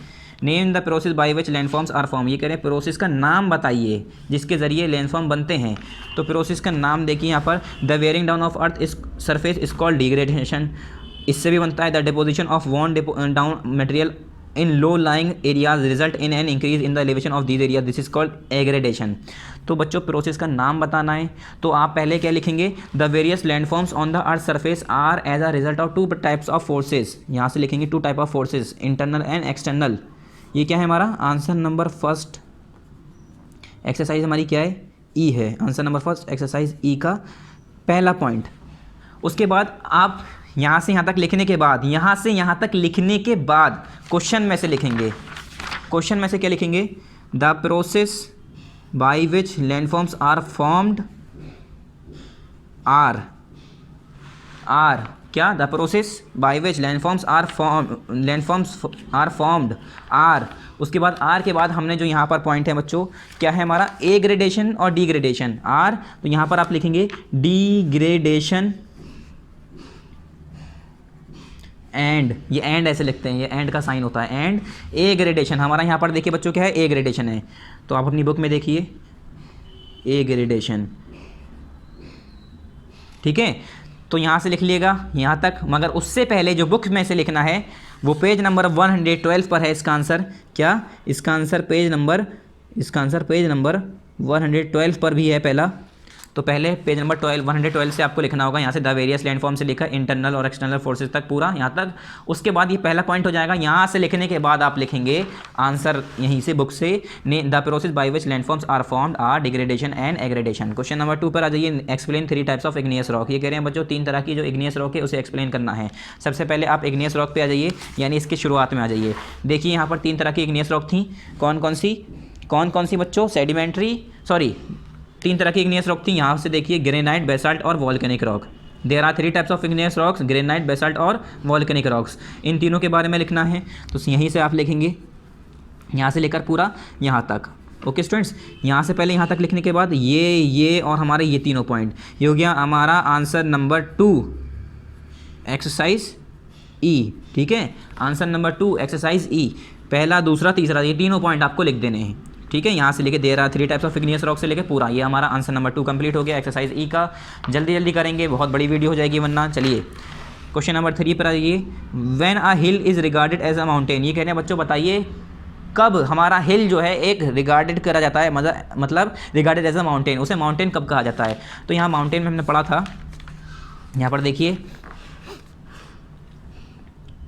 Name the process by which landforms are form, ये कह रहे हैं प्रोसेस का नाम बताइए जिसके ज़रिए लैंडफॉर्म बनते हैं, तो प्रोसेस का नाम देखिए यहाँ पर, the wearing down of earth's surface is called degradation, इससे भी बनता है the deposition of worn down material in low lying areas result in an increase in the elevation of these area, this is called aggradation. तो बच्चों process का नाम बताना है, तो आप पहले क्या लिखेंगे, the various landforms on the earth surface are as a result of 2 types of forces, यहाँ से लिखेंगे 2 type of forces, internal and external. ये क्या है हमारा आंसर नंबर फर्स्ट, एक्सरसाइज हमारी क्या है, ई है, आंसर नंबर फर्स्ट एक्सरसाइज ई का पहला पॉइंट। उसके बाद आप यहाँ से यहाँ तक लिखने के बाद, यहाँ से यहाँ तक लिखने के बाद क्वेश्चन में से लिखेंगे, क्वेश्चन में से क्या लिखेंगे, the process by which landforms are formed are क्या, the process by which landforms are formed are, उसके बाद आर के बाद हमने जो यहाँ पर पॉइंट है बच्चों क्या है हमारा, एग्रेडेशन और डिग्रेडेशन, आर, तो यहाँ पर आप लिखेंगे डिग्रेडेशन एंड, ये एंड ऐसे लिखते हैं, ये एंड का साइन होता है, एंड ए ग्रेडेशन, हमारा यहाँ पर देखिए बच्चों क्या है, ए ग्रेडेशन है, तो आप अपनी बुक में देखिए ए ग्रेडेशन, ठीक है, तो यहाँ से लिख लिएगा यहाँ तक, मगर उससे पहले जो बुक में से लिखना है वो पेज नंबर 112 पर है इसका आंसर। क्या इसका आंसर पेज नंबर 112 पर भी है पहला। तो पहले पेज नंबर 112 से आपको लिखना होगा, यहाँ से द वेरियस लैंडफॉर्म से लिखा इंटरनल और एक्सटर्नल फोर्सेज तक पूरा यहाँ तक। उसके बाद ये पहला पॉइंट हो जाएगा। यहाँ से लिखने के बाद आप लिखेंगे आंसर यहीं से बुक से, the process by which landforms are formed are degradation and aggradation. Question number 2 पर आ जाइए, explain 3 types of igneous rock. ये कह रहे हैं बच्चों 3 तरह की जो इग्नियस रॉक है उसे एक्सप्लेन करना है। सबसे पहले आप इग्नियस रॉक पे आ जाइए, यानी इसकी शुरुआत में आ जाइए। देखिए यहाँ पर 3 तरह की इग्नियस रॉक थी। कौन कौन सी बच्चों? सेडिमेंट्री 3 तरह की इग्नियस रॉक थी। यहाँ से देखिए ग्रेनाइट, बेसाल्ट और volcanic rock. There are 3 types of igneous rocks, granite, basalt और वॉल्केनिक रॉक्स। इन तीनों के बारे में लिखना है, तो यहीं से आप लिखेंगे, यहाँ से लेकर पूरा यहाँ तक। ओके स्टूडेंट्स, यहाँ से पहले यहाँ तक लिखने के बाद ये और हमारे ये तीनों पॉइंट, ये हो गया हमारा आंसर नंबर 2 एक्सरसाइज ई। ठीक है, आंसर नंबर 2 एक्सरसाइज ई, पहला, दूसरा, तीसरा, ये तीनों पॉइंट आपको लिख देने हैं। ठीक है, यहाँ से लेके दे रहा 3 टाइप्स ऑफ इग्नियस रॉक से लेके पूरा, ये हमारा आंसर नंबर 2 कंप्लीट हो गया एक्सरसाइज ई का। जल्दी करेंगे, बहुत बड़ी वीडियो हो जाएगी वरना। चलिए क्वेश्चन नंबर 3 पर आइए। When a hill is regarded as a mountain, ये कह रहे हैं बच्चों बताइए कब हमारा हिल जो है एक रिगार्डेड करा जाता है, मतलब रिगार्डेड एज अ माउंटेन, उसे माउंटेन कब कहा जाता है। तो यहाँ माउंटेन में हमने पढ़ा था, यहाँ पर देखिए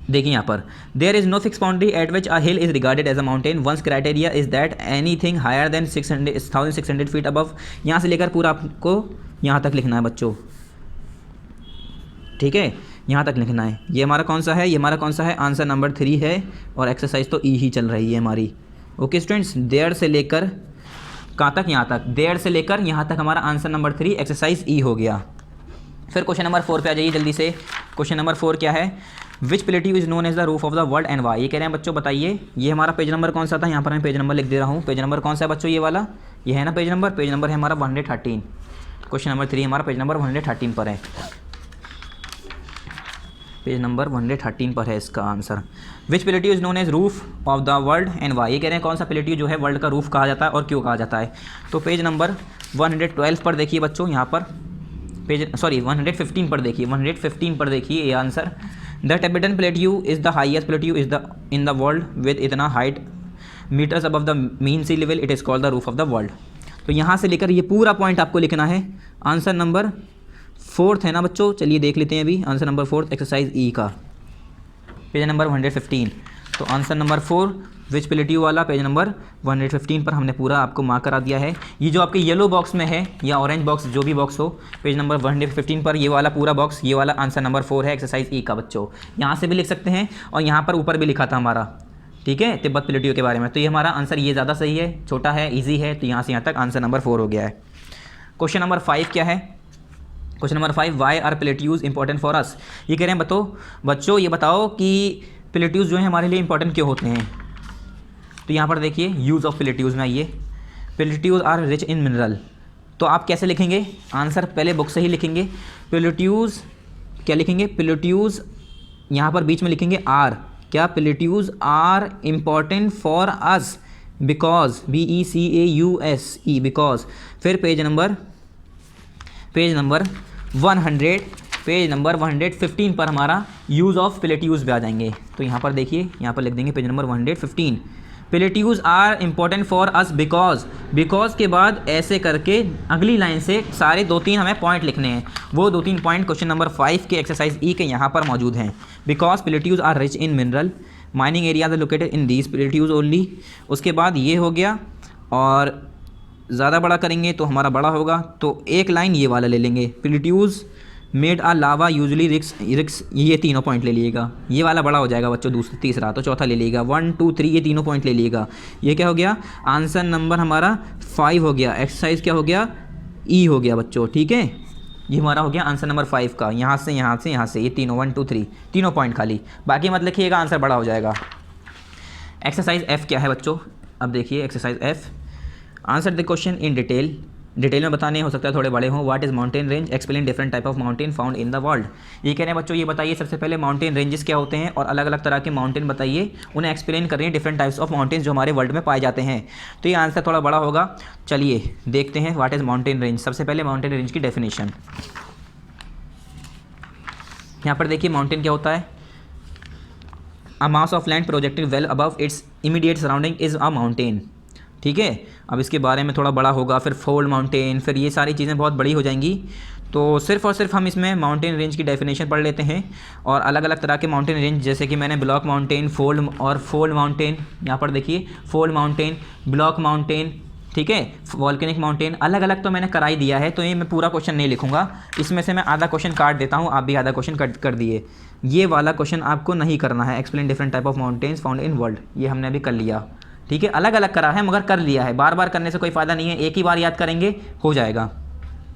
यहाँ पर there is no fix boundary at which a hill is regarded as a mountain, once criteria is that anything higher than 1600 feet above. यहाँ से लेकर पूरा आपको यहाँ तक लिखना है बच्चों। ठीक है, यहाँ तक लिखना है। ये हमारा कौन सा है? ये हमारा कौन सा है? आंसर नंबर 3 है, और एक्सरसाइज तो ई ही चल रही है हमारी। ओके स्टूडेंट्स, देयर से लेकर कहाँ तक? यहाँ तक। देयर से लेकर यहाँ तक हमारा आंसर नंबर 3 एक्सरसाइज ई हो गया। फिर क्वेश्चन नंबर 4 पे आ जाइए जल्दी से। क्वेश्चन नंबर 4 क्या है? Which plateau is known as the roof of the world and why. ये कह रहे हैं बच्चों बताइए, ये हमारा पेज नंबर कौन सा था? यहाँ पर मैं पेज नंबर लिख दे रहा हूँ। पेज नंबर कौन सा है बच्चों? ये वाला, ये है ना पेज नंबर? पेज नंबर है हमारा 113। क्वेश्चन नंबर 3 हमारा पेज नंबर 113 पर है। पेज नंबर 113 पर है इसका आंसर। Which plateau is known as roof of the world and why. ये कह रहे हैं कौन सा प्लेट्यू जो है वर्ल्ड का रूफ कहा जाता है और क्यों कहा जाता है। तो पेज नंबर 112 पर देखिए बच्चों, यहाँ पर 115 पर देखिए, 115 पर देखिए ये आंसर। The Tibetan plateau is the highest plateau is the in the world with इतना height meters above the mean sea level, it is called the roof of the world. तो यहाँ से लेकर ये पूरा पॉइंट आपको लिखना है। आंसर नंबर 4 है ना बच्चों? चलिए देख लेते हैं अभी आंसर नंबर 4 एक्सरसाइज ई का, पेज नंबर 115। तो आंसर नंबर 4 विच प्लेट्यू वाला पेज नंबर 115 पर हमने पूरा आपको मार्क करा दिया है। ये जो आपके येलो बॉक्स में है या ऑरेंज बॉक्स, जो भी बॉक्स हो, पेज नंबर 115 पर ये वाला पूरा बॉक्स, ये वाला आंसर नंबर 4 है एक्सरसाइज ई का बच्चों। यहाँ से भी लिख सकते हैं और यहाँ पर ऊपर भी लिखा था हमारा, ठीक है, तिब्बत प्लेट्यू के बारे में। तो ये हमारा आंसर ये ज़्यादा सही है, छोटा है, ईजी है। तो यहाँ से यहाँ तक आंसर नंबर 4 हो गया है। क्वेश्चन नंबर 5 क्या है? Question number 5, why are plateaus important for us. ये कह रहे हैं बच्चों ये बताओ कि प्लेट्यूज जो है हमारे लिए इंपॉर्टेंट क्यों होते हैं। तो यहाँ पर देखिए यूज़ ऑफ प्लेट्यूज में आइए। Plateaus are rich in mineral. तो आप कैसे लिखेंगे? आंसर पहले बुक से ही लिखेंगे। प्लेट्यूज क्या लिखेंगे? प्लेट्यूज यहाँ पर बीच में लिखेंगे आर। क्या? Plateaus are important for us because, BECAUSE, because. फिर पेज नंबर 115 पर हमारा यूज़ ऑफ प्लेट्यूज पे आ जाएंगे। तो यहाँ पर देखिए, यहाँ पर लिख देंगे page number 115, plateaus are important for us because के बाद ऐसे करके अगली लाइन से सारे 2-3 हमें पॉइंट लिखने हैं। वो 2-3 पॉइंट क्वेश्चन नंबर 5 के एक्सरसाइज ई के यहाँ पर मौजूद हैं। Because plateaus are rich in mineral, mining areas are located in these plateaus only. उसके बाद ये हो गया, और ज़्यादा बड़ा करेंगे तो हमारा बड़ा होगा, तो एक लाइन ये वाला ले लेंगे। प्लेट्यूज मेड आ लावा यूजली रिक्स, ये तीनों पॉइंट ले लीजिएगा। ये वाला बड़ा हो जाएगा बच्चों, तीसरा, तो चौथा ले लीजिएगा। 1, 2, 3 ये तीनों पॉइंट ले लीजिएगा। ये क्या हो गया? आंसर नंबर हमारा 5 हो गया। एक्सरसाइज क्या हो गया? ई हो गया बच्चों, ठीक है। ये हमारा हो गया आंसर नंबर 5 का। यहाँ से यहाँ से यहाँ से ये तीनों 1, 2, 3 तीनों पॉइंट खाली, बाकी मत लिखिएगा, आंसर बड़ा हो जाएगा। एक्सरसाइज एफ क्या है बच्चों? अब देखिए exercise F, answer the question in detail में बताने, हो सकता है थोड़े बड़े हों। What is mountain range, explain different type of mountain found in the world. ये कह रहे हैं बच्चों, ये बताइए सबसे पहले माउंटेन रेंजेस क्या होते हैं और अलग अलग तरह के माउंटेन बताइए, उन्हें एक्सप्लेन कर रही है, डिफरेंट टाइप्स ऑफ माउंटेन्स जो हमारे वर्ल्ड में पाए जाते हैं। तो ये आंसर थोड़ा बड़ा होगा। चलिए देखते हैं व्हाट इज़ माउंटेन रेंज। सबसे पहले माउंटेन रेंज की डेफिनेशन, यहाँ पर देखिए माउंटेन क्या होता है, a mass of land projected well above its immediate surrounding is a mountain. ठीक है, अब इसके बारे में थोड़ा बड़ा होगा, फिर फोल्ड माउंटेन, फिर ये सारी चीज़ें बहुत बड़ी हो जाएंगी। तो सिर्फ और सिर्फ हम इसमें माउंटेन रेंज की डेफिनेशन पढ़ लेते हैं और अलग अलग तरह के माउंटेन रेंज, जैसे कि मैंने ब्लॉक माउंटेन, फोल्ड माउंटेन, यहाँ पर देखिए फोल्ड माउंटेन, ब्लॉक माउंटेन, ठीक है, वॉल्केनिक माउंटेन, अलग अलग तो मैंने करा ही दिया है। तो ये मैं पूरा क्वेश्चन नहीं लिखूंगा, इसमें से मैं आधा क्वेश्चन काट देता हूँ, आप भी आधा क्वेश्चन कट कर दिए। ये वाला क्वेश्चन आपको नहीं करना है, explain different type of mountains found in world, ये हमने अभी कर लिया। ठीक है, अलग अलग करा है मगर कर लिया है, बार बार करने से कोई फ़ायदा नहीं है, एक ही बार याद करेंगे हो जाएगा।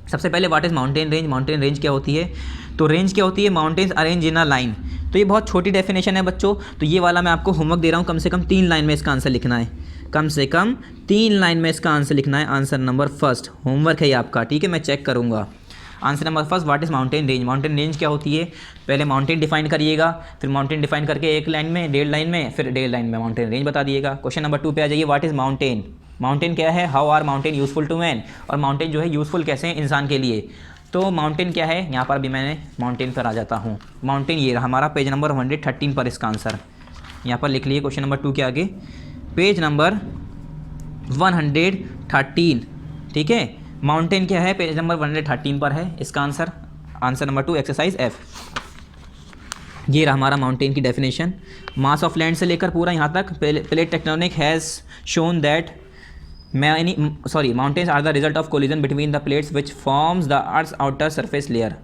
सबसे पहले what is mountain range. Mountain range क्या होती है, तो रेंज क्या होती है, mountains arrange in a line. तो ये बहुत छोटी डेफिनेशन है बच्चों, तो ये वाला मैं आपको होमवर्क दे रहा हूँ, कम से कम 3 लाइन में इसका आंसर लिखना है, कम से कम 3 लाइन में इसका आंसर लिखना है। आंसर नंबर फर्स्ट होमवर्क है ये आपका, ठीक है, मैं चेक करूँगा। Answer number first, what is mountain range. Mountain range क्या होती है, पहले माउंटेन डिफाइन करिएगा, फिर माउंटेन डिफाइन करके एक लाइन में, 1.5 लाइन में, फिर 1.5 लाइन में माउंटेन रेंज बता दिएगा। क्वेश्चन नंबर 2 पे आ जाइए, व्हाट इज़ माउंटेन। माउंटेन क्या है, how are mountain useful to man, और माउंटेन जो है यूज़फुल कैसे हैं इंसान के लिए। तो माउंटेन क्या है, यहाँ पर भी मैंने माउंटेन पर आ जाता हूँ। माउंटेन ये रहा हमारा, पेज नंबर 113 पर इसका आंसर यहाँ पर लिख लिए, क्वेश्चन नंबर 2 के आगे, पेज नंबर 113। ठीक है, माउंटेन क्या है, पेज नंबर 113 पर है इसका answer. Answer number 2 exercise F। ये रहा हमारा माउंटेन की डेफिनेशन, मास ऑफ लैंड से लेकर पूरा यहाँ तक। Plate tectonic has shown that mountains are the result of collision between the plates which forms the earth's outer surface layer.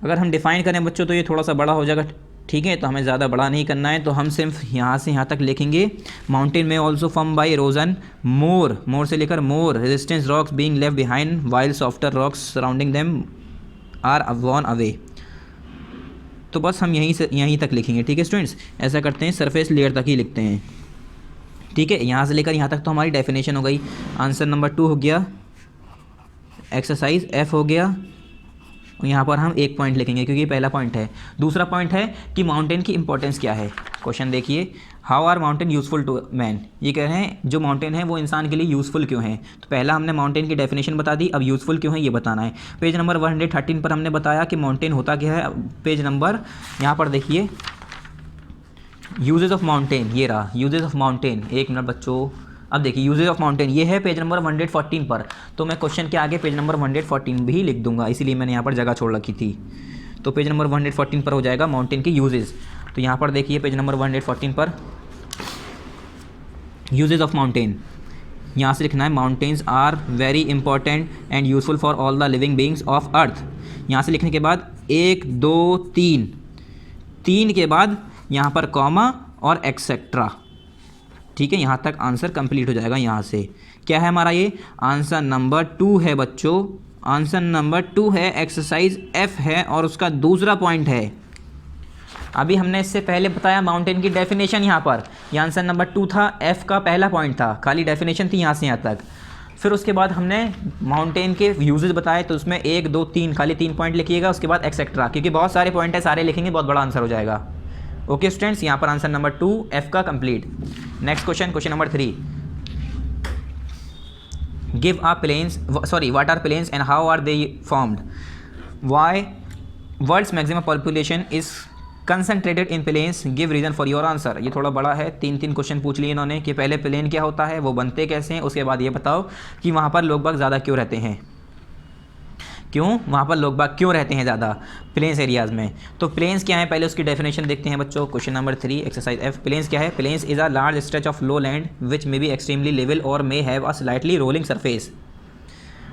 अगर हम डिफाइन करें बच्चों तो ये थोड़ा सा बड़ा हो जाएगा, ठीक है, तो हमें ज़्यादा बड़ा नहीं करना है, तो हम सिर्फ यहाँ से यहाँ तक लिखेंगे। Mountain may also form by erosion more से लेकर more resistance rocks being left behind while softer rocks surrounding them are worn away. तो बस हम यहीं तक लिखेंगे, ठीक है स्टूडेंट्स, ऐसा करते हैं, सरफेस लेयर तक ही लिखते हैं। ठीक है, यहाँ से लेकर यहाँ तक तो हमारी डेफिनेशन हो गई। आंसर नंबर 2 हो गया, एक्सरसाइज F हो गया। यहाँ पर हम एक पॉइंट लिखेंगे क्योंकि पहला पॉइंट है। दूसरा पॉइंट है कि माउंटेन की इंपॉर्टेंस क्या है। क्वेश्चन देखिए, how are mountain useful to man. ये कह रहे हैं जो माउंटेन है वो इंसान के लिए यूज़फुल क्यों है। तो पहला हमने माउंटेन की डेफिनेशन बता दी, अब यूज़फुल क्यों है ये बताना है। पेज नंबर 113 पर हमने बताया कि माउंटेन होता क्या है। पेज नंबर यहाँ पर देखिए, यूजेस ऑफ माउंटेन, ये रहा यूजेस ऑफ माउंटेन। एक मिनट बच्चों, अब देखिए यूजेस ऑफ माउंटेन ये है पेज नंबर 114 पर, तो मैं क्वेश्चन के आगे पेज नंबर 114 भी लिख दूंगा, इसीलिए मैंने यहाँ पर जगह छोड़ रखी थी। तो पेज नंबर 114 पर हो जाएगा माउंटेन के यूजेस। तो यहाँ पर देखिए पेज नंबर 114 पर यूजेस ऑफ माउंटेन, यहाँ से लिखना है mountains are very important and useful for all the living beings of earth. यहाँ से लिखने के बाद 1 2 3 के बाद यहाँ पर कॉमा और एक्सेट्रा, ठीक है, यहाँ तक आंसर कंप्लीट हो जाएगा। यहाँ से क्या है हमारा, ये आंसर नंबर 2 है बच्चों, आंसर नंबर 2 है, एक्सरसाइज F है और उसका दूसरा पॉइंट है। अभी हमने इससे पहले बताया माउंटेन की डेफिनेशन, यहाँ पर ये आंसर नंबर 2 था, F का पहला पॉइंट था, खाली डेफिनेशन थी यहाँ से यहाँ तक। फिर उसके बाद हमने माउंटेन के यूजेस बताए, तो उसमें 1 2 3 खाली 3 पॉइंट लिखिएगा, उसके बाद एक्सेट्रा, क्योंकि बहुत सारे पॉइंट है, सारे लिखेंगे बहुत बड़ा आंसर हो जाएगा। ओके स्टूडेंट्स, यहाँ पर आंसर नंबर 2 F का complete. Next question, question number 3, give a plains, what are plains and how are they formed, why world's maximum population is concentrated in plains, give reason for your answer. ये थोड़ा बड़ा है, 3 question पूछ लिए इन्होंने कि पहले प्लेन क्या होता है, वो बनते कैसे हैं, उसके बाद ये बताओ कि वहाँ पर लोग बाग ज़्यादा क्यों रहते हैं, वहाँ पर लोग बाग क्यों रहते हैं ज़्यादा प्लेन्स एरियाज़ में। तो प्लेन्स क्या है, पहले उसकी डेफिनेशन देखते हैं बच्चों। Question number 3 exercise F, plains क्या है, plains is a large stretch of low land which may be extremely level और may have a slightly rolling surface.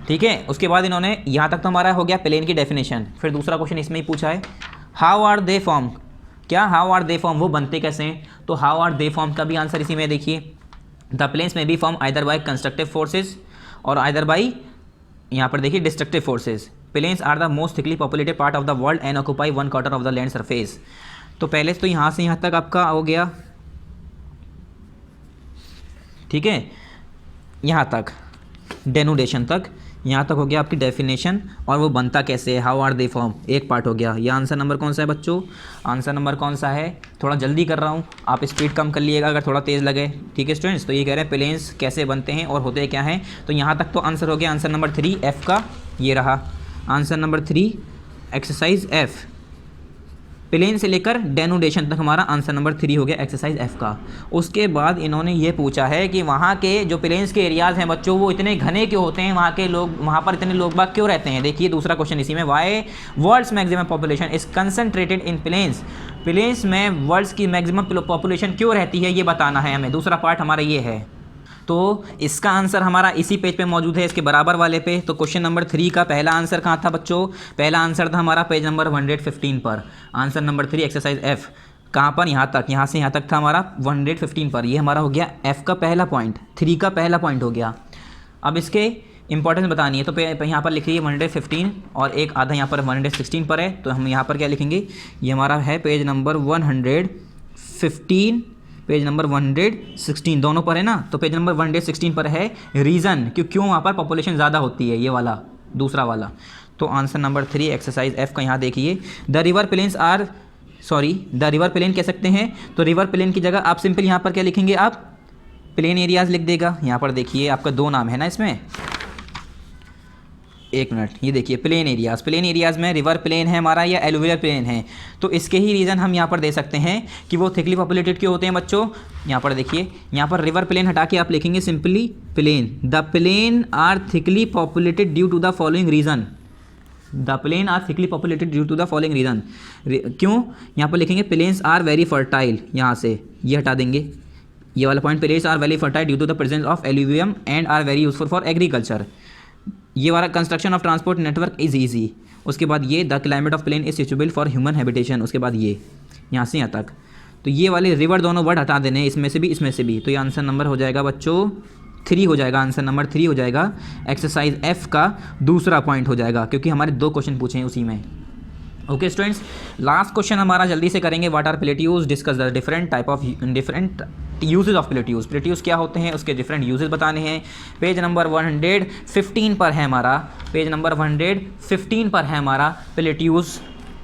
ठीक है, उसके बाद इन्होंने यहाँ तक तो हमारा हो गया प्लेन की डेफिनेशन। फिर दूसरा क्वेश्चन इसमें ही पूछा है, हाउ आर दे फॉर्म, क्या हाउ आर दे फॉर्म, वो बनते कैसे हैं। तो हाउ आर दे फॉर्म का भी आंसर इसी में देखिए, द प्लेन्स में be form either by constructive forces और आइदर बाई, यहाँ पर देखिए, destructive forces. Plains are the most thickly populated part of the world and occupy 1/4 of the land surface. तो पहले तो यहाँ से यहाँ तक आपका हो गया, ठीक है, यहाँ तक डेनोटेशन तक, यहाँ तक हो गया आपकी डेफिनेशन, और वो बनता कैसे है, हाउ आर दे फॉर्म, एक पार्ट हो गया। ये आंसर नंबर कौन सा है बच्चों, आंसर नंबर कौन सा है, थोड़ा जल्दी कर रहा हूँ, आप स्पीड कम कर लिएगा अगर थोड़ा तेज़ लगे, ठीक है स्टूडेंट्स। तो ये कह रहे हैं प्लेन्स कैसे बनते हैं और होते क्या हैं। तो यहाँ तक तो आंसर हो गया, आंसर नंबर 3 F का, ये रहा answer number 3 exercise F, plane से लेकर डेनोटेशन तक हमारा आंसर नंबर 3 हो गया एक्सरसाइज एफ का। उसके बाद इन्होंने ये पूछा है कि वहाँ के जो प्लेन्स के एरियाज़ हैं बच्चों वो इतने घने क्यों होते हैं, वहाँ के लोग, वहाँ पर इतने लोग बाग क्यों रहते हैं। देखिए दूसरा क्वेश्चन इसी में, why world's maximum population is concentrated in plains, plains में वर्ल्ड्स की मैक्सिमम पॉपुलेशन क्यों रहती है ये बताना है हमें। दूसरा पार्ट हमारा ये है, तो इसका आंसर हमारा इसी पेज पे मौजूद है, इसके बराबर वाले पे। तो क्वेश्चन नंबर 3 का पहला आंसर कहाँ था बच्चों, पहला आंसर था हमारा पेज नंबर 115 पर। आंसर नंबर 3 एक्सरसाइज एफ कहाँ पर, यहाँ तक, यहाँ से यहाँ तक था हमारा 115 पर। ये हमारा हो गया एफ का पहला पॉइंट, 3 का पहला पॉइंट हो गया। अब इसके इंपॉर्टेंस बतानी है, तो यहाँ पर लिखिए 115 और एक आधा यहाँ पर 116 पर है, तो हम यहाँ पर क्या लिखेंगे, ये हमारा है पेज नंबर 115, पेज नंबर 116 दोनों पर है ना। तो पेज नंबर 116 पर है रीज़न क्यों वहाँ पर पॉपुलेशन ज़्यादा होती है, ये वाला दूसरा वाला। तो आंसर नंबर 3 एक्सरसाइज एफ का यहाँ देखिए, the river plains are, sorry the river plain कह सकते हैं, तो रिवर प्लेन की जगह आप सिंपल यहाँ पर क्या लिखेंगे, आप प्लेन एरियाज़ लिख देगा। यहाँ पर देखिए आपका 2 नाम है ना इसमें, एक मिनट, ये देखिए प्लेन एरियाज़, प्लेन एरियाज़ में रिवर प्लेन है हमारा या एलुवियल प्लेन है, तो इसके ही रीज़न हम यहाँ पर दे सकते हैं कि वो थिकली पॉपुलेटेड क्यों होते हैं बच्चों। यहाँ पर देखिए, यहाँ पर रिवर प्लेन हटा के आप लिखेंगे simply plain, the plain are thickly populated due to the following reason, the plain are thickly populated due to the following reason. क्यों, यहाँ पर लिखेंगे प्लेन्स आर वेरी फर्टाइल, यहाँ से ये हटा देंगे ये वाला point, plains are very fertile due to the presence of alluvium and are very useful for agriculture. ये वाला construction of transport network is easy. उसके बाद ये the climate of plain is suitable for human habitation. उसके बाद ये यहाँ से यहाँ तक, तो ये वाले रिवर दोनों वर्ड हटा देने, इसमें से भी इसमें से भी। तो ये आंसर नंबर हो जाएगा बच्चों 3 हो जाएगा, आंसर नंबर 3 हो जाएगा, एक्सरसाइज एफ का दूसरा पॉइंट हो जाएगा, क्योंकि हमारे 2 क्वेश्चन पूछे हैं उसी में। ओके स्टूडेंट्स, लास्ट क्वेश्चन हमारा जल्दी से करेंगे, what are plateaus, discuss the different type of different uses of plateaus, plateaus क्या होते हैं उसके डिफरेंट यूजेज बताने हैं। पेज नंबर 115 पर है हमारा, पेज नंबर 115 पर है हमारा प्लेट्यूज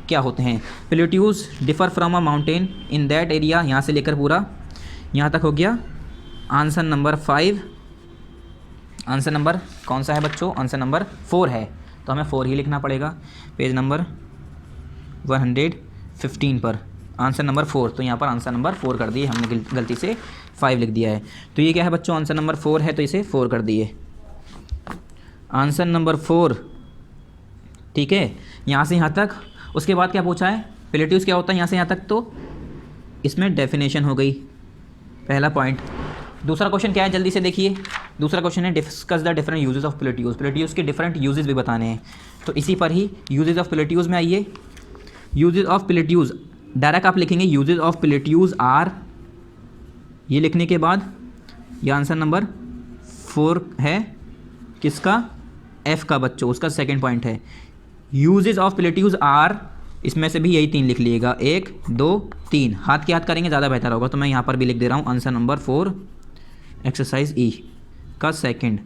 क्या होते हैं। Plateaus differ from a mountain in that area, यहाँ से लेकर पूरा यहाँ तक हो गया। आंसर नंबर 5, आंसर नंबर कौन सा है बच्चों, आंसर नंबर 4 है, तो हमें 4 ही लिखना पड़ेगा। पेज नंबर 115 पर आंसर नंबर 4, तो यहाँ पर आंसर नंबर 4 कर दिए हमने, गलती से 5 लिख दिया है। तो ये क्या है बच्चों, आंसर नंबर 4 है, तो इसे 4 कर दिए, आंसर नंबर 4। ठीक है, यहाँ से यहाँ तक। उसके बाद क्या पूछा है, प्लेट्यूज क्या होता है यहाँ से यहाँ तक, तो इसमें डेफिनेशन हो गई, पहला पॉइंट। दूसरा क्वेश्चन क्या है जल्दी से देखिए, दूसरा क्वेश्चन है discuss the different uses of plateaus, plateaus के डिफरेंट यूजेस भी बताने हैं। तो इसी पर ही यूजेस ऑफ प्लेट्यूज में आइए, यूजेस ऑफ प्लेट्यूज डायरेक्ट आप लिखेंगे यूजेस ऑफ प्लेट्यूज आर, ये लिखने के बाद ये आंसर नंबर 4 है, किसका, एफ का बच्चों, उसका सेकंड पॉइंट है। यूजेस ऑफ प्लेट्यूज आर, इसमें से भी यही 3 लिख लीजिएगा, 1 2 3, हाथ के हाथ करेंगे ज़्यादा बेहतर होगा, तो मैं यहाँ पर भी लिख दे रहा हूँ आंसर नंबर 4 एक्सरसाइज ई का सेकंड।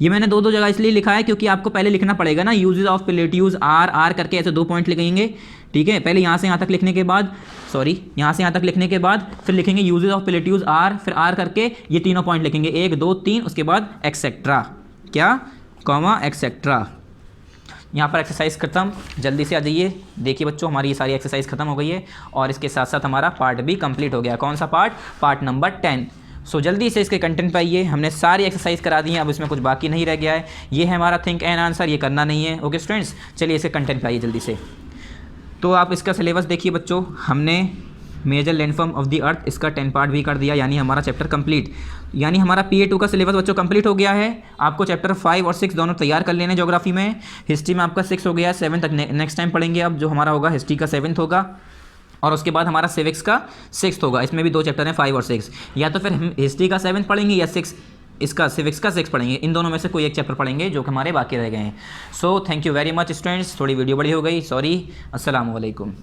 ये मैंने 2 जगह इसलिए लिखा है क्योंकि आपको पहले लिखना पड़ेगा ना, यूजेस ऑफ प्लेट्यूज आर करके ऐसे 2 पॉइंट लिखेंगे। ठीक है, पहले यहाँ से यहाँ तक लिखने के बाद, सॉरी यहाँ से यहाँ तक लिखने के बाद फिर लिखेंगे यूजेस ऑफ प्लेट्यूज आर, फिर आर करके ये तीनों पॉइंट लिखेंगे, 1 2 3, उसके बाद एक्सेट्रा, क्या, कॉमा एक्सेट्रा। यहाँ पर एक्सरसाइज खत्म, जल्दी से आ जाइए। देखिए बच्चों, हमारी ये सारी एक्सरसाइज खत्म हो गई है और इसके साथ साथ हमारा पार्ट भी कंप्लीट हो गया। कौन सा पार्ट, पार्ट नंबर 10। सो जल्दी से इसके कंटेंट पे आइए, हमने सारी एक्सरसाइज करा दी है, अब इसमें कुछ बाकी नहीं रह गया है। ये है हमारा थिंक एंड आंसर, ये करना नहीं है। ओके स्टूडेंट्स, चलिए इसके कंटेंट पे आइए जल्दी से। तो आप इसका सिलेबस देखिए बच्चों, हमने major landform of the earth इसका 10 पार्ट भी कर दिया, यानी हमारा चैप्टर कंप्लीट, यानी हमारा PA2 का सिलेबस बच्चों कंप्लीट हो गया है। आपको चैप्टर 5 और 6 दोनों तैयार कर लेने ज्योग्राफी में। हिस्ट्री में आपका 6 हो गया, 7 तक नेक्स्ट टाइम पढ़ेंगे। अब जो हमारा होगा हिस्ट्री का 7th होगा और उसके बाद हमारा सिविक्स का 6th होगा। इसमें भी 2 चैप्टर हैं, 5 और 6, या तो फिर हम हिस्ट्री का 7th पढ़ेंगे या 6 इसका सिविक्स का 6 पढ़ेंगे। इन दोनों में से कोई एक चैप्टर पढ़ेंगे जो हमारे बाकी रह गए हैं। So thank you very much students, थोड़ी वीडियो बड़ी हो गई, सॉरी। अस्सलाम वालेकुम।